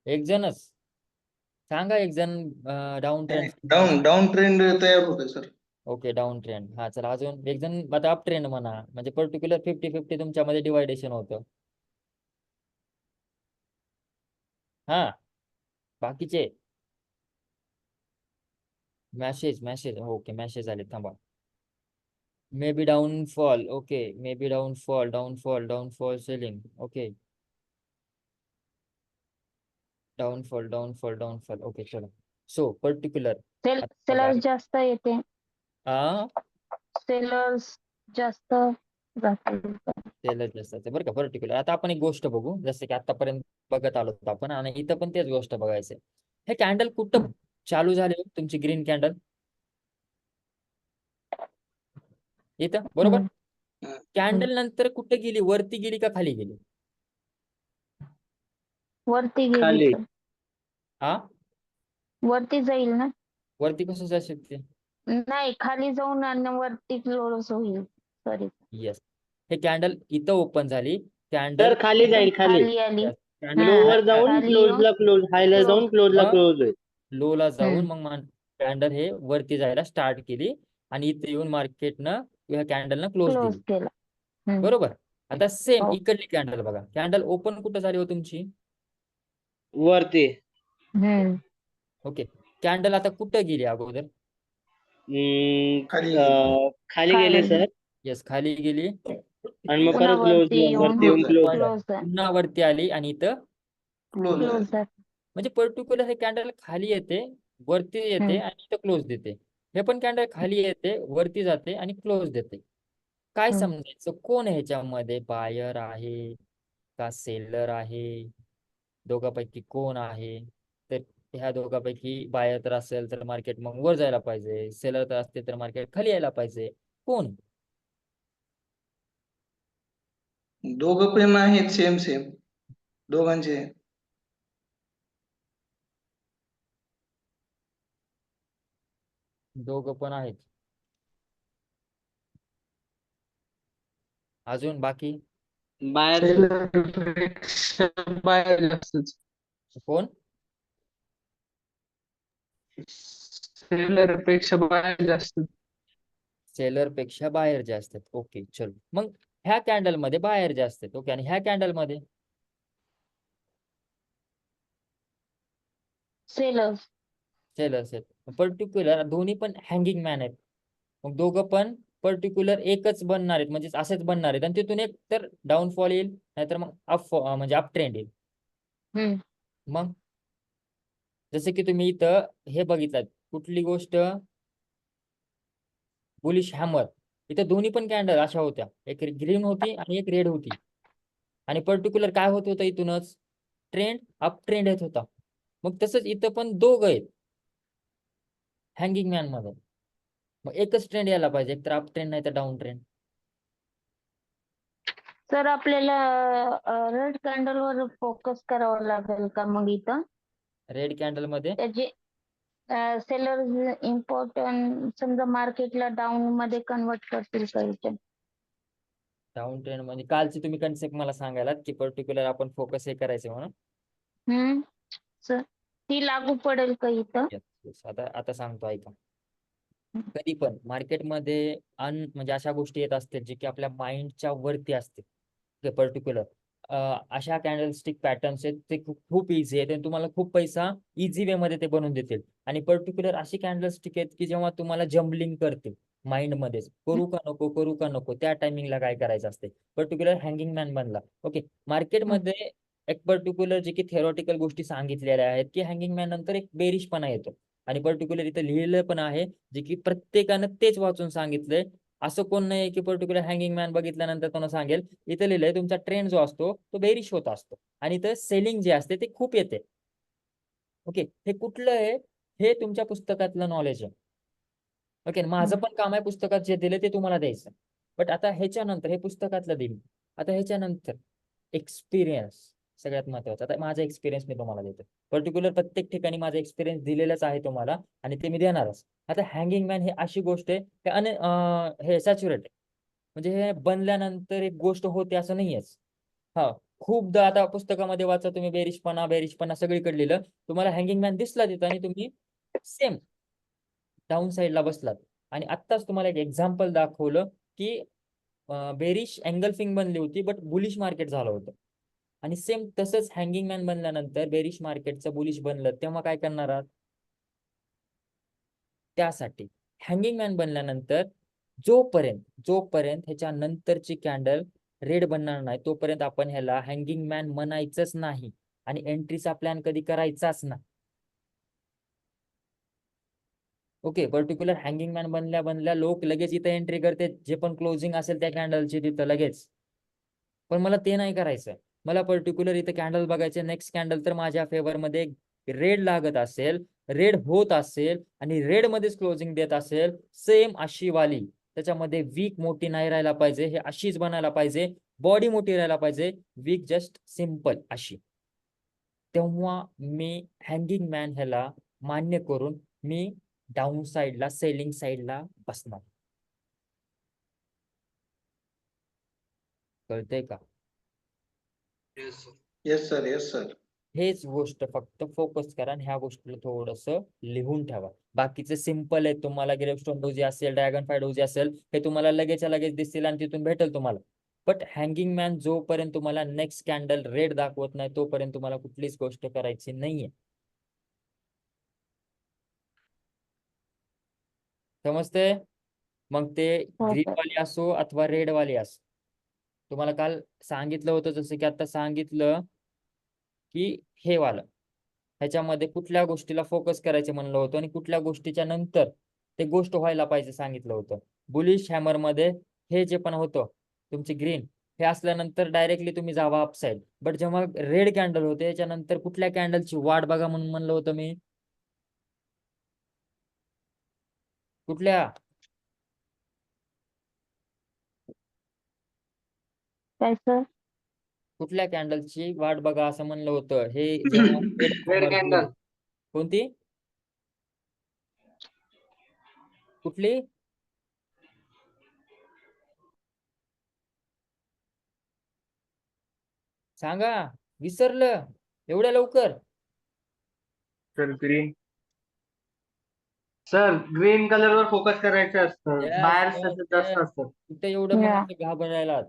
एक जणच सांगा, एक जण डाऊन ट्रेंड. डाऊन ट्रेंड तयार होतोय सर. ओके. Down trend. हा चला, अजून एक जण आता अप ट्रेंड म्हणा, म्हणजे पर्टिक्युलर 50-50 तुमच्यामध्ये डिवायडेशन होतं. हा. बाकीचे मॅसेज ओके. मॅसेज आले, थांबा. May be downfall. Okay. May be downfall selling. Okay. Downfall downfall downfall. Okay चलो. सो पर्टिक्युलर सेलर्स जास्त येते, आ सेलर्स जास्त जातील. सेलर जास्त आहे बरं का. पर्टिक्युलर आता आपण एक गोष्ट बघू, जसं की आतापर्यंत बघत आलो होतो आपण, आणि इथं पण तेच गोष्ट बघायचंय. हे कॅन्डल कुठं चालू झाले हो, तुमची ग्रीन कॅन्डल इथं बरोबर. हम्म. कॅन्डल नंतर कुठे गेली, वरती गेली का खाली गेली? वरती गेली खाली. तर. हा वरती जाईल ना? वरती कसं जाऊ शकते? नाही, खाली जाऊन आणि वरती क्लोज होईल. Sorry, yes. हे कॅन्डल इथं ओपन झाली, तर कॅन्डल खाली जाईल, खाली. खाली आली. कॅन्डल लोवर जाऊन खाली क्लोजला क्लोज, हायला जाऊन क्लोजला मग क्लोज होईल. लोला जाऊन मग कॅन्डल हे वरती जायला स्टार्ट केली, आणि इथे येऊन मार्केटनं ह्या कॅन्डलनं क्लोज क्लोज दिली. केला. हम्म. बरोबर. आता सेम हो. इकडली कॅन्डल बघा, कॅन्डल ओपन कुठं झाली हो तुमची? वरती. हम्म. ओके. कॅन्डल आता कुठं गेली अगोदर? खाली गेली. खाली गेले सर, येस, खाली गेली. आणि मग पुन्हा परत क्लोज, वरती येऊन वरती येऊन क्लोज. क्लोज पुन्हा वरती आली आणि इथं क्लोज क्लोज म्हणजे पर्टिक्युलर हे कॅन्डल खाली येते, वरती येते आणि इथं क्लोज देते. हे पण कॅन्डल खाली येते, वरती जाते आणि क्लोज देते. काय समजायचं, कोण ह्याच्यामध्ये बायर आहे का सेलर आहे? दोघांपैकी कोण आहे? तर ह्या दोघांपैकी बायर तर असेल तर मार्केट मग वर जायला पाहिजे, सेलर तर असते तर मार्केट खाली यायला पाहिजे. कोण? दोघं पण आहेत सेम सेम दोघांचे. दोघं पण आहेत. अजून बाकी बाहेर सेलर पेक्षा बाहेर जास्तच. कोण? सेलर पेक्षा बाहेर जास्त. सेलर पेक्षा बायर जास्त आहेत. ओके चलो. मग ह्या कॅन्डल मध्ये बायर जास्त आहेत. ओके. आणि ह्या कॅन्डल मध्ये सेलर्स. सेलर्स आहेत. पर्टिक्युलर दोन्ही पण हँगिंग मॅन आहेत. मग दोघं पण पर्टिक्युलर एकच बनणार आहेत, म्हणजे असेच बनणार आहेत, आणि तिथून एक तर डाऊनफॉल येईल, नाहीतर मग अप म्हणजे अप ट्रेंड येईल. हम्म. मग जसं की तुम्ही इथं हे बघितलं, कुठली गोष्ट, बुलिश हॅमर. इथं दोन्ही पण कॅन्डल अशा होत्या, एक ग्रीन होती आणि एक रेड होती, आणि पर्टिक्युलर काय होत होतं, इथूनच ट्रेंड अप ट्रेंड येत होता. मग तसंच इथं पण दोघं आहेत हँगिंग मॅन मध्ये. मग एकच ट्रेंड यायला पाहिजे, एक तर अप ट्रेंड नाही तर डाऊन ट्रेंड. तर आपल्याला रेड कॅन्डल वर फोकस करावं लागेल का मग इथं? रेड कॅन्डल मध्ये त्याचे सेलर्स इम्पॉर्टंट, समजा मार्केटला डाऊन मध्ये कन्वर्ट करतील का इथे? डाऊन ट्रेंड म्हणजे कालची तुम्ही कन्सेप्ट मला सांगायला की पर्टिक्युलर आपण फोकस हे करायचे म्हणून. हम्म. सर, ती लागू पडेल का इथं? Yes, yes. आता सांगतो ऐका. कधी पण मार्केटमध्ये म्हणजे अशा गोष्टी येत असतील जे की आपल्या माइंडच्या वरती असतील. पर्टिक्युलर अशा कॅन्डलस्टिक पॅटर्न्स आहेत, ते खूप इझी आहेत आणि तुम्हाला खूप पैसा इझी वे मध्ये ते बनवून देतील. आणि पर्टिक्युलर अशी कॅन्डलस्टिक आहेत की जेव्हा तुम्हाला जम्बलिंग करतील माइंड मध्येच, करू का नको करू का नको, त्या टायमिंगला काय करायचं असते. पर्टिक्युलर हँगिंग मॅन बनला. ओके. मार्केटमध्ये एक पर्टिक्युलर जे की थेरॉटिकल गोष्टी सांगितलेल्या आहेत की हँगिंग मॅन नंतर एक बेरिशपणा येतो, आणि पर्टिक्युलर इथं लिहिलं पण आहे जे की प्रत्येकानं तेच वाचून सांगितलंय. असं कोण नाही की पर्टिक्युलर हँगिंग मॅन बघितल्यानंतर कोण सांगेल. इथं लिहिलंय तुमचा ट्रेंड जो असतो तो बेरिश होत असतो, आणि इथं सेलिंग जे असते ते खूप येते. ओके. हे कुठलं आहे? हे तुमच्या पुस्तकातलं नॉलेज आहे. ओके. माझं पण काम आहे पुस्तकात जे दिले ते तुम्हाला द्यायचं. बट आता ह्याच्यानंतर हे पुस्तकातलं देईन. आता ह्याच्यानंतर एक्सपिरियन्स सगळ्यात महत्वाचं. आता माझा एक्सपिरियन्स मी तुम्हाला देतो. पर्टिक्युलर प्रत्येक ठिकाणी माझा एक्सपिरियन्स दिलेलाच आहे तुम्हाला, आणि ते मी देणारच. आता हँगिंग मॅन ही अशी गोष्ट आहे हे सॅच्युरेट आहे, म्हणजे हे बनल्यानंतर एक गोष्ट होते असं नाहीयेच. हा, खूपदा आता पुस्तकामध्ये वाचा तुम्ही, बेरिशपणा बेरिशपणा सगळीकडे लिहिलं, तुम्हाला हँगिंग मॅन दिसला तिथं आणि तुम्ही सेम डाऊन साईडला बसलात. आणि आत्ताच तुम्हाला एक एक्झाम्पल दाखवलं की बेरिश एंगल्फिंग बनली होती बट बुलिश मार्केट झालं होतं. आणि सेम तसंच हँगिंग मॅन बनल्यानंतर बेरिश मार्केटचं बुलिश बनलं, तेव्हा काय करणार आहात? त्यासाठी हँगिंग मॅन बनल्यानंतर जोपर्यंत ह्याच्या नंतरची कॅन्डल रेड बनणार नाही तोपर्यंत आपण ह्याला हँगिंग मॅन म्हणायचंच नाही. आणि एंट्रीचा प्लॅन कधी करायचाच ना. ओके, पर्टिक्युलर हँगिंग मॅन बनल्या बनल्या लोक लगेच इथं एंट्री करते, जे पण क्लोजिंग असेल त्या कॅन्डलची तिथं लगेच. पण मला ते नाही करायचं. मला पर्टिक्युलर इथं कॅन्डल बघायचे. नेक्स्ट कॅन्डल तर माझ्या फेवर मध्ये रेड लागत असेल, रेड होत असेल आणि रेड मध्येच क्लोजिंग देत असेल, सेम अशी वाली, त्याच्यामध्ये वीक मोठी नाही राहायला पाहिजे, हे अशीच बनायला पाहिजे. बॉडी मोठी राहायला पाहिजे, वीक जस्ट सिंपल अशी. तेव्हा मी हँगिंग मॅन ह्याला मान्य करून मी डाऊन साइडला, सेलिंग साइडला बसणार. कळतंय का? Yes sir, yes sir. हेच गोष्ट फक्त फोकस करा आणि ह्या गोष्टीला थोडंसं लिहून ठेवा. बाकीचे सिंपल आहे. तुम्हाला ग्रेवस्टोन डोजी असेल, ड्रॅगन फ्लाय डोजी असेल, हे तुम्हाला लगेचच्या लगेच दिसतील आणि तिथून भेटेल तुम्हाला. बट हँगिंग मॅन जोपर्यंत तुम्हाला नेक्स्ट कॅन्डल रेड दाखवत नाही तोपर्यंत तुम्हाला कुठलीच गोष्ट करायची नाहीये. समजते? मग ते हो ग्रीन सर. वाली असो अथवा रेड वाली असो, तुम्हाला काल सांगितलं होतं, जसं की आता सांगितलं की हे वालं, ह्याच्यामध्ये कुठल्या गोष्टीला फोकस करायचे म्हणलं होतं आणि कुठल्या गोष्टीच्या नंतर ते गोष्ट व्हायला पाहिजे सांगितलं होतं. बुलिश हॅमर मध्ये हे जे पण होतं तुमचे ग्रीन, हे असल्यानंतर डायरेक्टली तुम्ही जावा अपसाईड. बट जेव्हा रेड कॅन्डल होते याच्यानंतर कुठल्या कॅन्डलची वाट बघा म्हणून म्हणलं होतं मी. कुठल्या? काय सर? कुठल्या कॅन्डलची वाट बघा असं म्हणलं होतं. हे जेव्हा रेड रेड हॅमर कॅन्डल. कोणती? कुठली? सांगा, विसरलं एवढ्या लवकर? Sir green. Sir green colour वर फोकस करायचं असतं. Yes, बाहेर yes, जास्त yes. असतं. कुठे एवढं Yeah. मनाचं घाबरायला?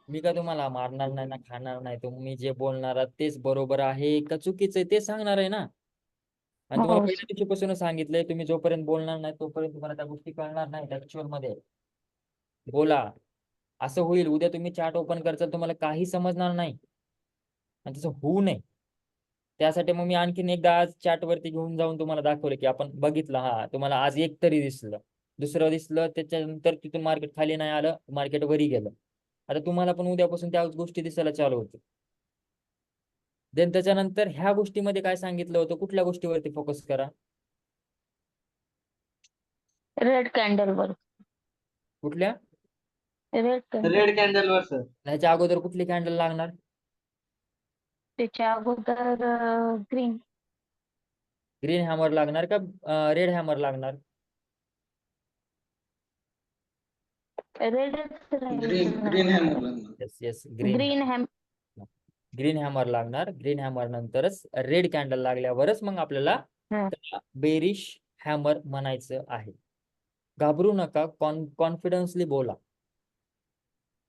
मी का तुम्हाला मारणार नाही ना खाणार नाही. तुम्ही जे बोलणार आहात तेच बरोबर आहे का चुकीचं आहे ते सांगणार आहे ना. आणि तुम्हाला हो पहिल्या दिवशीपासूनच सांगितलंय, तुम्ही जोपर्यंत बोलणार नाही तोपर्यंत तुम्हाला त्या गोष्टी कळणार नाही. ऍक्च्युअल मध्ये बोला. असं होईल उद्या तुम्ही चार्ट ओपन करताल तुम्हाला काही समजणार नाही आणि तसं होऊ नये. त्यासाठी मग मी आणखीन एकदा आज चार्ट वरती घेऊन जाऊन तुम्हाला दाखवलं की आपण बघितलं, हा तुम्हाला आज एक तरी दिसलं, दुसरं दिसलं, त्याच्यानंतर तिथून मार्केट खाली नाही आलं, मार्केट वरी गेलं. आता तुम्हाला पण उद्यापासून त्याच गोष्टी दिसायला चालू होतील. देन त्याच्यानंतर ह्या गोष्टीमध्ये काय सांगितलं होतं, कुठल्या गोष्टीवरती फोकस करा? रेड कॅन्डल वर. कुठल्या? Red candle. रेड कॅन्डल वर सर. ह्याच्या अगोदर कुठली कॅन्डल लागणार? त्याच्या अगोदर ग्रीन. ग्रीन हॅमर लागणार का रेड हॅमर लागणार? रेड ग्रीन हॅमर लागणार. Yes yes, green ham. Green hammer लागणार. ग्रीन हॅमर नंतरच रेड कॅन्डल लागल्यावरच मग आपल्याला हा. त्याला बेरिश हॅमर म्हणायचं आहे. घाबरू नका, कॉन्फिडन्सली बोला,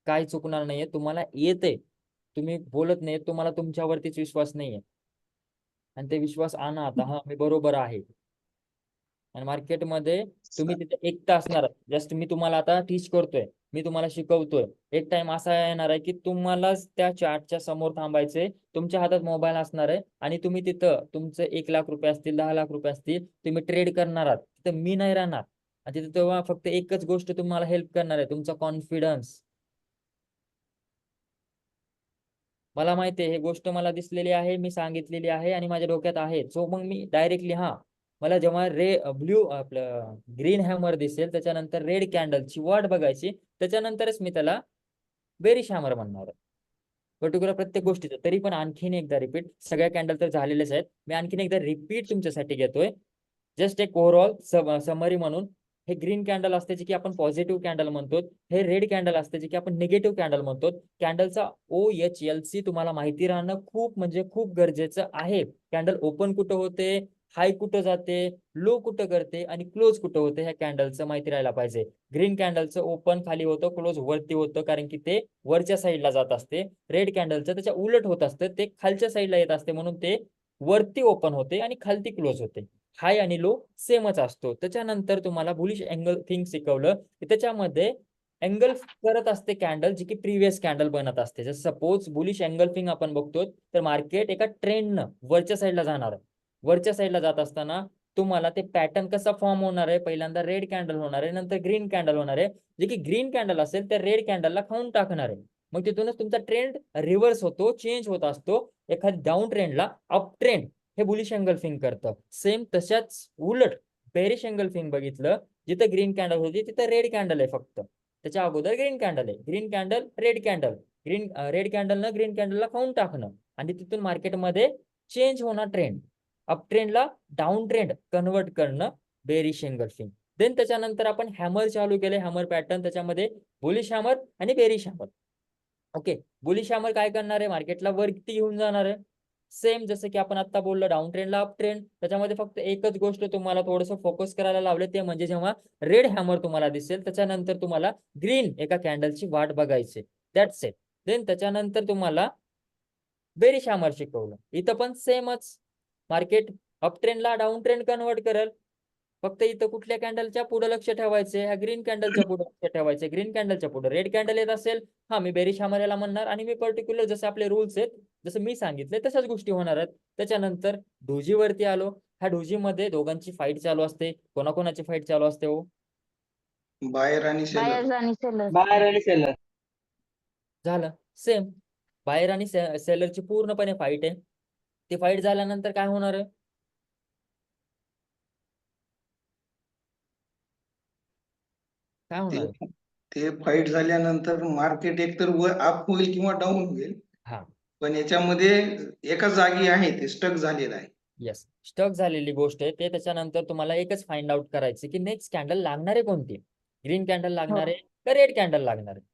काय चुकणार नाहीये. तुम्हाला येते, तुम्ही बोलत नाही, तुम्हाला तुमच्यावरतीच विश्वास नाहीये आणि ते विश्वास आणा आता. हा मी बरोबर आहे. आणि मार्केटमध्ये तुम्ही तिथे एकटा असणार. जस्ट मी तुम्हाला आता टीच करतोय, मी तुम्हाला शिकवतोय. एक टाइम असा येणार आहे की तुम्हालाच त्या चार्टच्या समोर थांबायचे, तुमच्या हातात मोबाईल असणार आहे आणि तुम्ही तिथं तुमचे 1 लाख रुपये असतील, 10 लाख रुपये असतील, तुम्ही ट्रेड करणार आहात. तिथं मी नाही राहणार आणि तिथे तेव्हा फक्त एकच गोष्ट तुम्हाला हेल्प करणार आहे, तुमचा कॉन्फिडन्स. मला माहिती आहे, हे गोष्ट मला दिसलेली आहे, मी सांगितलेली आहे आणि माझ्या डोक्यात आहे. सो मग मी डायरेक्टली मला जेव्हा ब्ल्यू आपलं ग्रीन हॅमर दिसेल त्याच्यानंतर रेड कॅन्डलची वाट बघायची, त्याच्यानंतरच मी त्याला बेरिश हॅमर म्हणणार आहे. पर्टिक्युलर प्रत्येक गोष्टीचं. तरी पण आणखीन एकदा रिपीट, सगळ्या कॅन्डल तर झालेलेच आहेत, मी आणखीन एकदा रिपीट तुमच्यासाठी घेतोय. जस्ट एक ओव्हरऑल समरी म्हणून. हे ग्रीन कॅन्डल असते जे की आपण पॉझिटिव्ह कॅन्डल म्हणतो. हे रेड कॅन्डल असते जे की आपण निगेटिव्ह कॅन्डल म्हणतो. कॅन्डलचा OHLC तुम्हाला माहिती राहणं खूप म्हणजे खूप गरजेचं आहे. कॅन्डल ओपन कुठं होते, हाय कुठं जाते, लो कुठं करते आणि क्लोज कुठं होते, ह्या कॅन्डलचं माहिती राहायला पाहिजे. ग्रीन कॅन्डलचं ओपन खाली होतं, क्लोज वरती होतं, कारण की ते वरच्या साईडला जात असते. रेड कॅन्डलचं त्याच्या उलट होत असतं, ते खालच्या साईडला येत असते, म्हणून ते वरती ओपन होते आणि खालती क्लोज होते. हाय आणि लो सेमच असतो. त्याच्यानंतर तुम्हाला बुलिश अँगल थिंग शिकवलं की त्याच्यामध्ये एंगल्फ करत असते कॅन्डल जी की प्रिव्हियस कॅन्डल बनत असते. जसं सपोज बुलिश एंगल्फिंग आपण बघतो तर मार्केट एका ट्रेंडनं वरच्या साईडला जाणार आहे. वरच्या साईडला जात असताना तुम्हाला ते पॅटर्न कसा फॉर्म होणार आहे, पहिल्यांदा रेड कॅन्डल होणार आहे, नंतर ग्रीन कॅन्डल होणार आहे. जे की ग्रीन कॅन्डल असेल त्या रेड कॅन्डलला खाऊन टाकणार आहे. मग तिथूनच तुमचा ट्रेंड रिव्हर्स होतो, चेंज होत असतो. एखाद्या डाऊन ट्रेंडला अप ट्रेंड हे बुलिश एंगल्फिंग करतं. सेम तशाच उलट बेरिश एंगल्फिंग बघितलं, जिथं ग्रीन कॅन्डल होती तिथं रेड कॅन्डल आहे फक्त. त्याच्या अगोदर ग्रीन कॅन्डल आहे. Green candle red candle, red कॅन्डलनं ग्रीन कॅन्डलला खाऊन टाकणं आणि तिथून मार्केटमध्ये चेंज होणार ट्रेंड. अप ट्रेंडला डाऊन ट्रेंड कन्वर्ट करणं बेरिश एंगल्फिंग. देन त्याच्यानंतर आपण हॅमर चालू केले, हॅमर पॅटर्न. त्याच्यामध्ये बुलिश हॅमर आणि bearish hammer. Okay, bullish hammer काय करणार आहे, मार्केटला वरती घेऊन जाणार आहे. सेम जसं की आपण आता बोललो डाऊन ट्रेंडला अप ट्रेंड. त्याच्यामध्ये फक्त एकच गोष्ट तुम्हाला थोडंसं फोकस करायला लावले, ते म्हणजे जेव्हा रेड हॅमर तुम्हाला दिसेल त्याच्यानंतर तुम्हाला ग्रीन एका कॅन्डलची वाट बघायची. That's it. देन त्याच्यानंतर तुम्हाला बेरिश हॅमर शिकवलं. इथं पण सेमच, मार्केट अप ट्रेंडला डाऊन ट्रेंड कन्वर्ट करेल. फक्त इथं कुठल्या कॅन्डलच्या पुढे लक्ष ठेवायचे, ह्या ग्रीन कॅन्डलच्या पुढे लक्ष ठेवायचे. ग्रीन कॅन्डलच्या पुढे रेड कॅन्डल येत असेल, हा मी बेरिश हॅमर याला म्हणणार आणि मी पर्टिक्युलर जसे आपले रूल्स आहेत जसं मी सांगितले तशाच गोष्टी होणार आहेत. त्याच्यानंतर डोजीवरती आलो. ह्या डोजीमध्ये दोघांची फाईट चालू असते. कोणाकोणाची फाईट चालू असते हो? बायर आणि सेलर. बायर्स आणि सेलर्स. बायर आणि सेलर. झालं सेम, बायर आणि सेलरची पूर्णपणे फाईट आहे. ती फाईट झाल्यानंतर काय होणार आहे? काय होणार आहे? ते फाईट झाल्यानंतर मार्केट एकतर वर अप होईल किंवा डाऊन होईल. हा, पण याच्यामध्ये एका जागी आहे ते स्टक झालेलं आहे. येस, स्टक झालेली गोष्ट आहे ते. त्याच्यानंतर तुम्हाला एकच फाइंड आउट करायचं की नेक्स्ट कॅन्डल लागणार आहे कोणती, ग्रीन कॅन्डल लागणार आहे का रेड कॅन्डल लागणार आहे.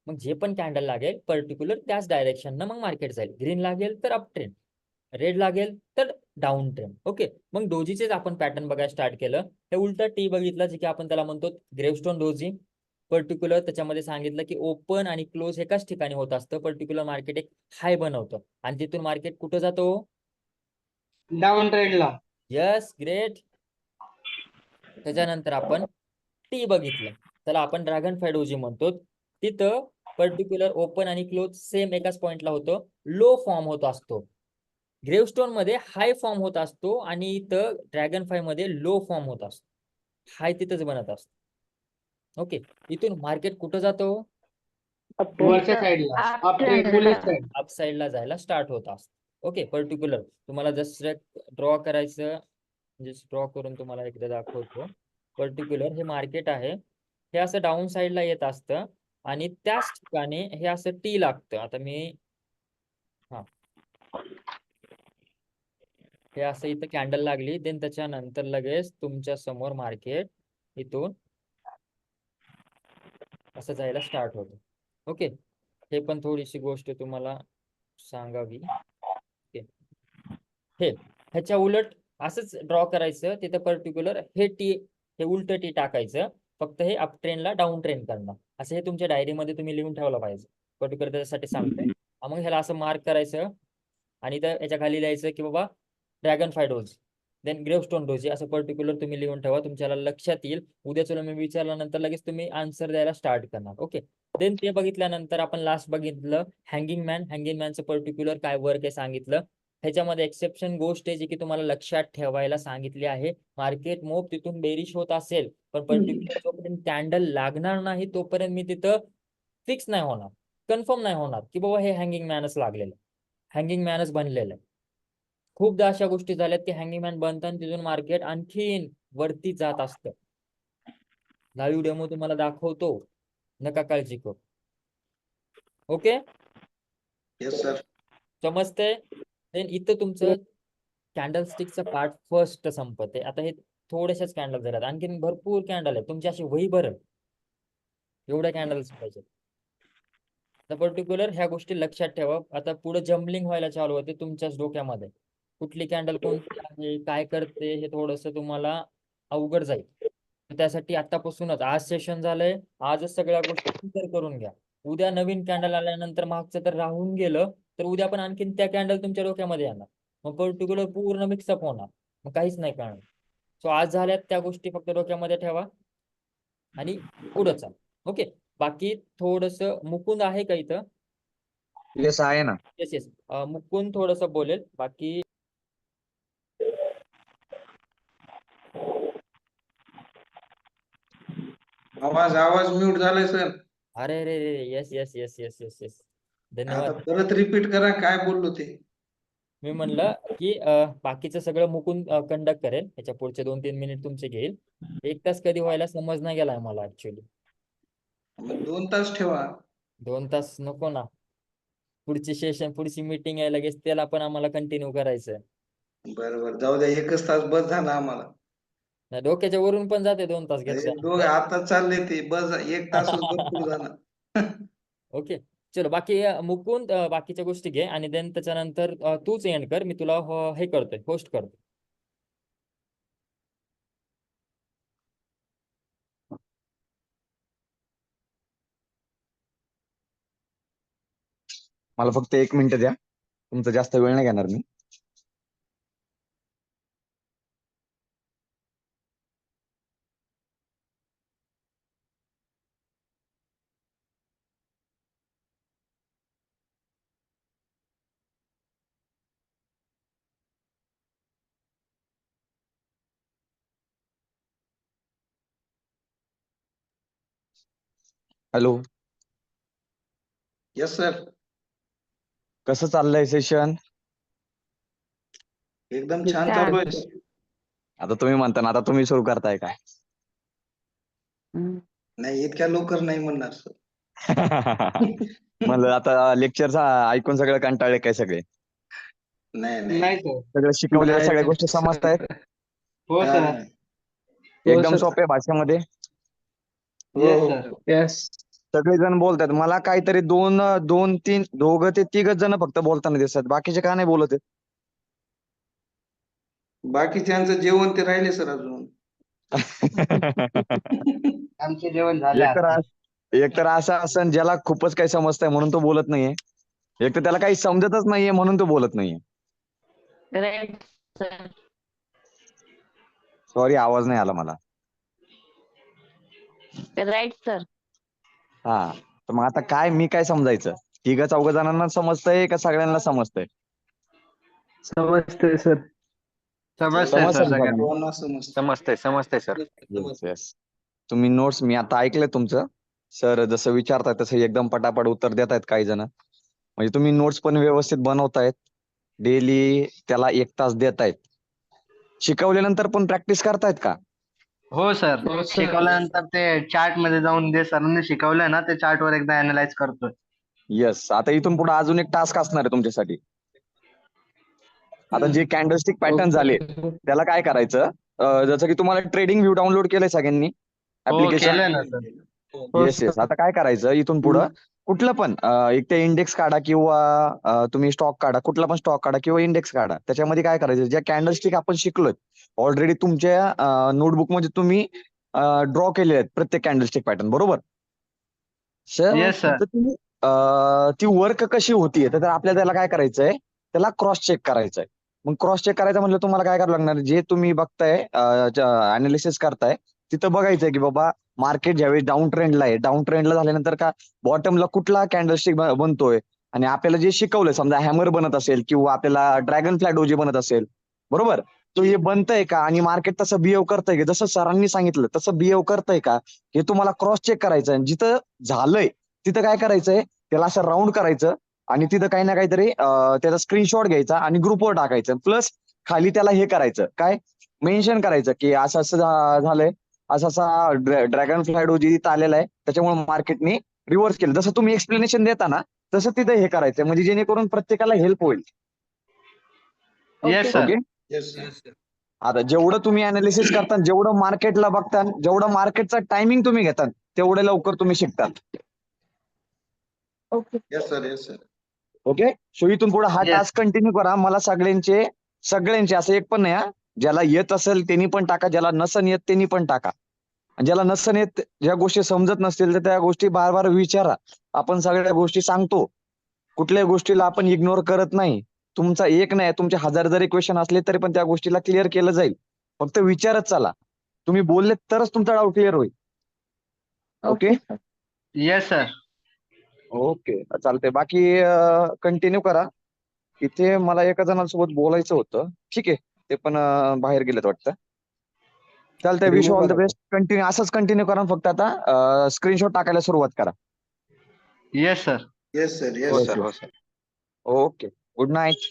मग जे पण कॅन्डल लागेल पर्टिक्युलर त्याच डायरेक्शननं मग मार्केट जाईल. ग्रीन लागेल तर अप ट्रेंड, रेड लागेल तर डाऊन ट्रेंड. ओके, मग डोजीचेच आपण पॅटर्न बघायला स्टार्ट केलं. हे उलटा टी बघितलं, जे की आपण त्याला म्हणतो ग्रेवस्टोन डोजी. पर्टिक्युलर त्याच्यामध्ये सांगितलं की ओपन आणि क्लोज एकाच ठिकाणी होत असतं. पर्टिक्युलर मार्केट एक हाय बनवतं आणि तिथून मार्केट कुठं जातो? डाऊन ट्रेंडला. Yes, great. त्याच्यानंतर आपण टी बघितलं, त्याला आपण ड्रॅगन फ्लाय डोजी म्हणतो. तिथं पर्टिक्युलर ओपन आणि क्लोज सेम एकाच पॉइंटला होतं. लो फॉर्म होत असतो. ग्रेवस्टोन मध्ये हाय फॉर्म होत असतो आणि इथं ड्रॅगन फ्लाय मध्ये लो फॉर्म होत असतो. हाय तिथंच बनत असतो. ओके, इथून मार्केट कुठं जातो? वरच्या साईडला. Up trend bullish side. Up साईडला जायला स्टार्ट होत असतो. ओके, पर्टिक्युलर तुम्हाला जस्ट ड्रॉ करायचं, जस्ट ड्रॉ करून तुम्हाला एकदा दाखवतो. पर्टिक्युलर हे मार्केट आहे, हे असं डाऊन साईडला येत असतं आणि त्याच ठिकाणी हे असं टी लागतं. आता मी हे असं इथं कॅन्डल लागली. देन त्याच्यानंतर लगेच तुमच्या समोर मार्केट इथून असं जायला स्टार्ट होतं. ओके, हे पण थोडीशी गोष्ट तुम्हाला सांगावी. ओके, हे ह्याच्या उलट असंच ड्रॉ करायचं. तिथं पर्टिक्युलर हे टी, हे उलट टी टाकायचं. फक्त हे अप ट्रेंडला डाऊन ट्रेंड करणं, असं हे तुमच्या डायरीमध्ये तुम्ही लिहून ठेवलं पाहिजे. पर्टिक्युलर त्याच्यासाठी सांगतोय. मग ह्याला असं मार्क करायचं आणि तर याच्या खाली लिहायचं की बाबा dragonfly doji, then gravestone doji, असं पर्टिक्युलर तुम्ही लिहून ठेवा. तुमच्याला लक्षात येईल. उद्या तुला मी विचारल्यानंतर लगेच तुम्ही आन्सर द्यायला स्टार्ट करणार. ओके, देन ते बघितल्यानंतर आपण लास्ट बघितलं हँगिंग मॅन. हँगिंग मॅनचं पर्टिक्युलर काय वर्क आहे सांगितलं. ह्याच्यामध्ये एक्सेप्शन गोष्ट आहे जी की तुम्हाला लक्षात ठेवायला सांगितली आहे. मार्केट मूव तिथून बेरिश होत असेल पण पर्टिक्युलर जोपर्यंत कॅन्डल लागणार नाही तोपर्यंत मी तिथं फिक्स नाही होणार, कन्फर्म नाही होणार की बाबा हे हँगिंग मॅनच लागलेलं, हँगिंग मॅनच बनलेलं आहे. खूपदा अशा गोष्टी झाल्यात की हँगिंग मॅन बनतात तिथून मार्केट आणखीन वरती जात असतं. लाईव्ह डेमो तुम्हाला दाखवतो, नका काळजी करू. Okay, yes sir. समजते. देन इथं तुमचं कॅन्डल स्टिकचं पार्ट फर्स्ट संपते. आता हे थोड्याशाच कॅन्डल झाल्यात, आणखीन भरपूर कॅन्डल आहे. तुमची अशी वही भरल एवढ्या कॅन्डल्स पाहिजे. तर पर्टिक्युलर ह्या गोष्टी लक्षात ठेवा. आता पुढे जम्बलिंग व्हायला चालू होते तुमच्याच डोक्यामध्ये. कुठली कॅन्डल कोणती आहे, काय करते, हे थोडंसं तुम्हाला अवघड जाईल. त्यासाठी आतापासूनच, आज सेशन झालंय, आजच सगळ्या गोष्टी क्लिअर करून घ्या. उद्या नवीन कॅन्डल आल्यानंतर मागचं तर राहून गेलं तर उद्या पण आणखीन त्या कॅन्डल तुमच्या डोक्यामध्ये येणार. मग पर्टिक्युलर पूर्ण मिक्सअप होणार, मग काहीच नाही कळणार. सो आज झाल्यात त्या गोष्टी फक्त डोक्यामध्ये ठेवा आणि पुढे चाल. ओके. बाकी थोडस मुकुंद आहे का इथं? येस आहे ना. Yes yes. मुकुंद थोडस बोलेल. बाकी आवाज म्यूट झालाय सर. अरे रे रे, yes yes yes yes yes yes. आता धन्यवाद. परत रिपीट करा काय बोललो ते. मी म्हणलं की बाकीचं सगळं मुकुंद कंडक्ट करेल. याच्या पुढचे 2-3 मिनिट तुमचे घेईल. 1 तास कधी व्हायला समज नाही गेलाय मला ऍक्च्युली. मग 2 तास ठेवा. 2 तास नको ना. पुढची सेशन, पुढची मीटिंग आहे लगेच, त्याला पण आम्हाला कंटिन्यू करायचं. बरोबर जाऊ द्या, 1च तास बस झाला आम्हाला. नाही, डोक्याच्या वरून पण जाते 2 तास घेतल्यानंतर. आता चालले ते बस 1 तासच भरपूर झाला. ओके. चलो बाकी मुकुंद बाकीच्या गोष्टी घे आणि देन त्याच्यानंतर तूच एंड कर. मी तुला हे करतोय, होस्ट करतो. मला फक्त 1 मिनिट द्या. तुमचा जास्त वेळ नाही घेणार मी. Hello, yes sir. कसं चाललंय सेशन? एकदम छान चालू आहे. आता तुम्ही म्हणता ना, आता तुम्ही सुरू करताय काय? नाही इतक्या लवकर नाही म्हणणार सर. म्हणलं आता लेक्चर ऐकून सगळं कंटाळले काय सगळे? नाही सर. सगळं शिकवलेल्या नाही, सगळ्या गोष्टी समजतायत हो सर. हा. एकदम सर. सोप्या भाषेमध्ये? Yes sir. येस. सगळेजण बोलतात. मला काहीतरी 2-3 दोघं ते 3 जण फक्त बोलताना दिसतात. बाकीचे का नाही बोलत आहेत? बाकीच्यांचं जेवण ते राहिले सर अजून. आमचे जेवण झाले आता. एक तर असं असन ज्याला खूपच काही समजतंय म्हणून तो बोलत नाहीये. एक तर त्याला काही समजतच नाहीये म्हणून तो बोलत नाहीये. Right sir. सॉरी, आवाज नाही आला मला. Right sir. हा, तर मग आता काय मी काय समजायचं? 3-4 जणांना समजतंय का सगळ्यांना समजतंय? समजतंय सर. समजतंय समजतंय सर ना सगळ्यांना. दोन असं मस्त. समजतंय सर. येस. तुम्ही नोट्स मी आता ऐकले तुमचं. सर जसं विचारतायत तसं एकदम पटापट उत्तर देत आहेत काही जण. म्हणजे तुम्ही नोट्स पण व्यवस्थित बनवतायत. डेली त्याला 1 तास देतायत. शिकवल्यानंतर पण प्रॅक्टिस करतायत का? हो सर. हो सर. शिकवल्यानंतर ते चार्ट मध्ये जाऊन जे सरांनी शिकवलंय ना, ते चार्ट वर एकदा अनालाइज करतोय. येस. आता इथून पुढे अजून एक टास्क असणार आहे तुमच्यासाठी. आता जे कॅन्डलस्टिक पॅटर्न झाले त्याला काय करायचं? जसं की तुम्हाला ट्रेडिंग व्ह्यू डाउनलोड केलंय सगळ्यांनी हो ऍप्लिकेशन? केलंय ना सर. हो येस येस. सर. आता काय करायचं इथून पुढं? कुठलं पण एक ते इंडेक्स काढा किंवा तुम्ही स्टॉक काढा, कुठला पण स्टॉक काढा किंवा इंडेक्स काढा. त्याच्यामध्ये काय करायचं? ज्या कॅन्डलस्टिक आपण शिकलोय ऑलरेडी तुमच्या नोटबुक मध्ये तुम्ही ड्रॉ केले आहेत प्रत्येक कॅन्डलस्टिक पॅटर्न, बरोबर? Yes sir. तर तुम्ही ती वर्क कशी होतीये तर आपल्याला त्याला काय करायचंय? त्याला क्रॉस चेक करायचंय. मग क्रॉस चेक करायचं म्हणलं तुम्हाला काय करावं लागणार? जे तुम्ही बघताय अनालिसिस करताय तिथं बघायचंय की बाबा मार्केट ज्यावेळी डाऊन ट्रेंडला आहे, डाऊन ट्रेंडला झाल्यानंतर का बॉटमला कुठला कॅन्डलस्टिक बनतोय आणि आपल्याला जे शिकवलंय समजा हॅमर बनत असेल किंवा आपल्याला ड्रॅगन फ्लाय डोजी बनत असेल, बरोबर? तो हे बनतंय का आणि मार्केट तसं बिहेव करतंय का? जसं सरांनी सांगितलं तसं बिहेव करतंय का? हे तुम्हाला क्रॉस चेक करायचं आहे. जिथं झालंय तिथं काय करायचंय? त्याला असं राऊंड करायचं आणि तिथं काही ना काहीतरी त्याचा स्क्रीनशॉट घ्यायचा आणि ग्रुपवर टाकायचं. प्लस खाली त्याला हे करायचं, काय मेन्शन करायचं की असं असं झालंय, असा असा ड्रॅगन फ्लाय डोजी इथं आलेला आहे, त्याच्यामुळे मार्केटने रिव्हर्स केलं. जसं तुम्ही एक्सप्लेनेशन देता ना तसं तिथं हे करायचं, म्हणजे जेणेकरून प्रत्येकाला हेल्प होईल. Yes sir. ओके. येस आता जेवढं तुम्ही अनालिसिस करता, जेवढं मार्केटला बघता, जेवढं मार्केटचा टायमिंग तुम्ही घेतात तेवढे लवकर तुम्ही शिकतात. Okay. Yes sir. Yes sir. Okay. So इथून पुढे हा Yes. टास्क कंटिन्यू करा. मला सगळ्यांचे असं एक पण नाही हा. ज्याला येत असेल त्यांनी पण टाका, ज्याला नसन येत त्यांनी पण टाका. आणि ज्याला नसन येत, ज्या गोष्टी समजत नसतील तर त्या गोष्टी बार बार विचारा. आपण सगळ्या गोष्टी सांगतो. कुठल्याही गोष्टीला आपण इग्नोर करत नाही. तुमचा एक नाही, तुमचे 1000 जरी क्वेश्चन असले तरी पण त्या गोष्टीला क्लिअर केलं जाईल. फक्त विचारत चला. तुम्ही बोलले तरच तुमचा डाऊट क्लिअर होईल. Okay. Okay sir. Yes sir. Okay चालतंय. बाकी कंटिन्यू करा. इथे मला एका जणांसोबत बोलायचं होतं. ठीक आहे, ते पण बाहेर गेलेत वाटतं. चालतंय. विश Remove ऑल द करा. बेस्ट. कंटिन्यू असंच कंटिन्यू करा. फक्त आता स्क्रीनशॉट टाकायला सुरुवात करा. Yes sir. येस सर, हो येस सर, सर. हो sir. Okay. Good night.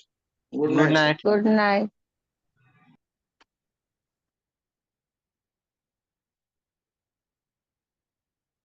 Good good night. Night. Good night.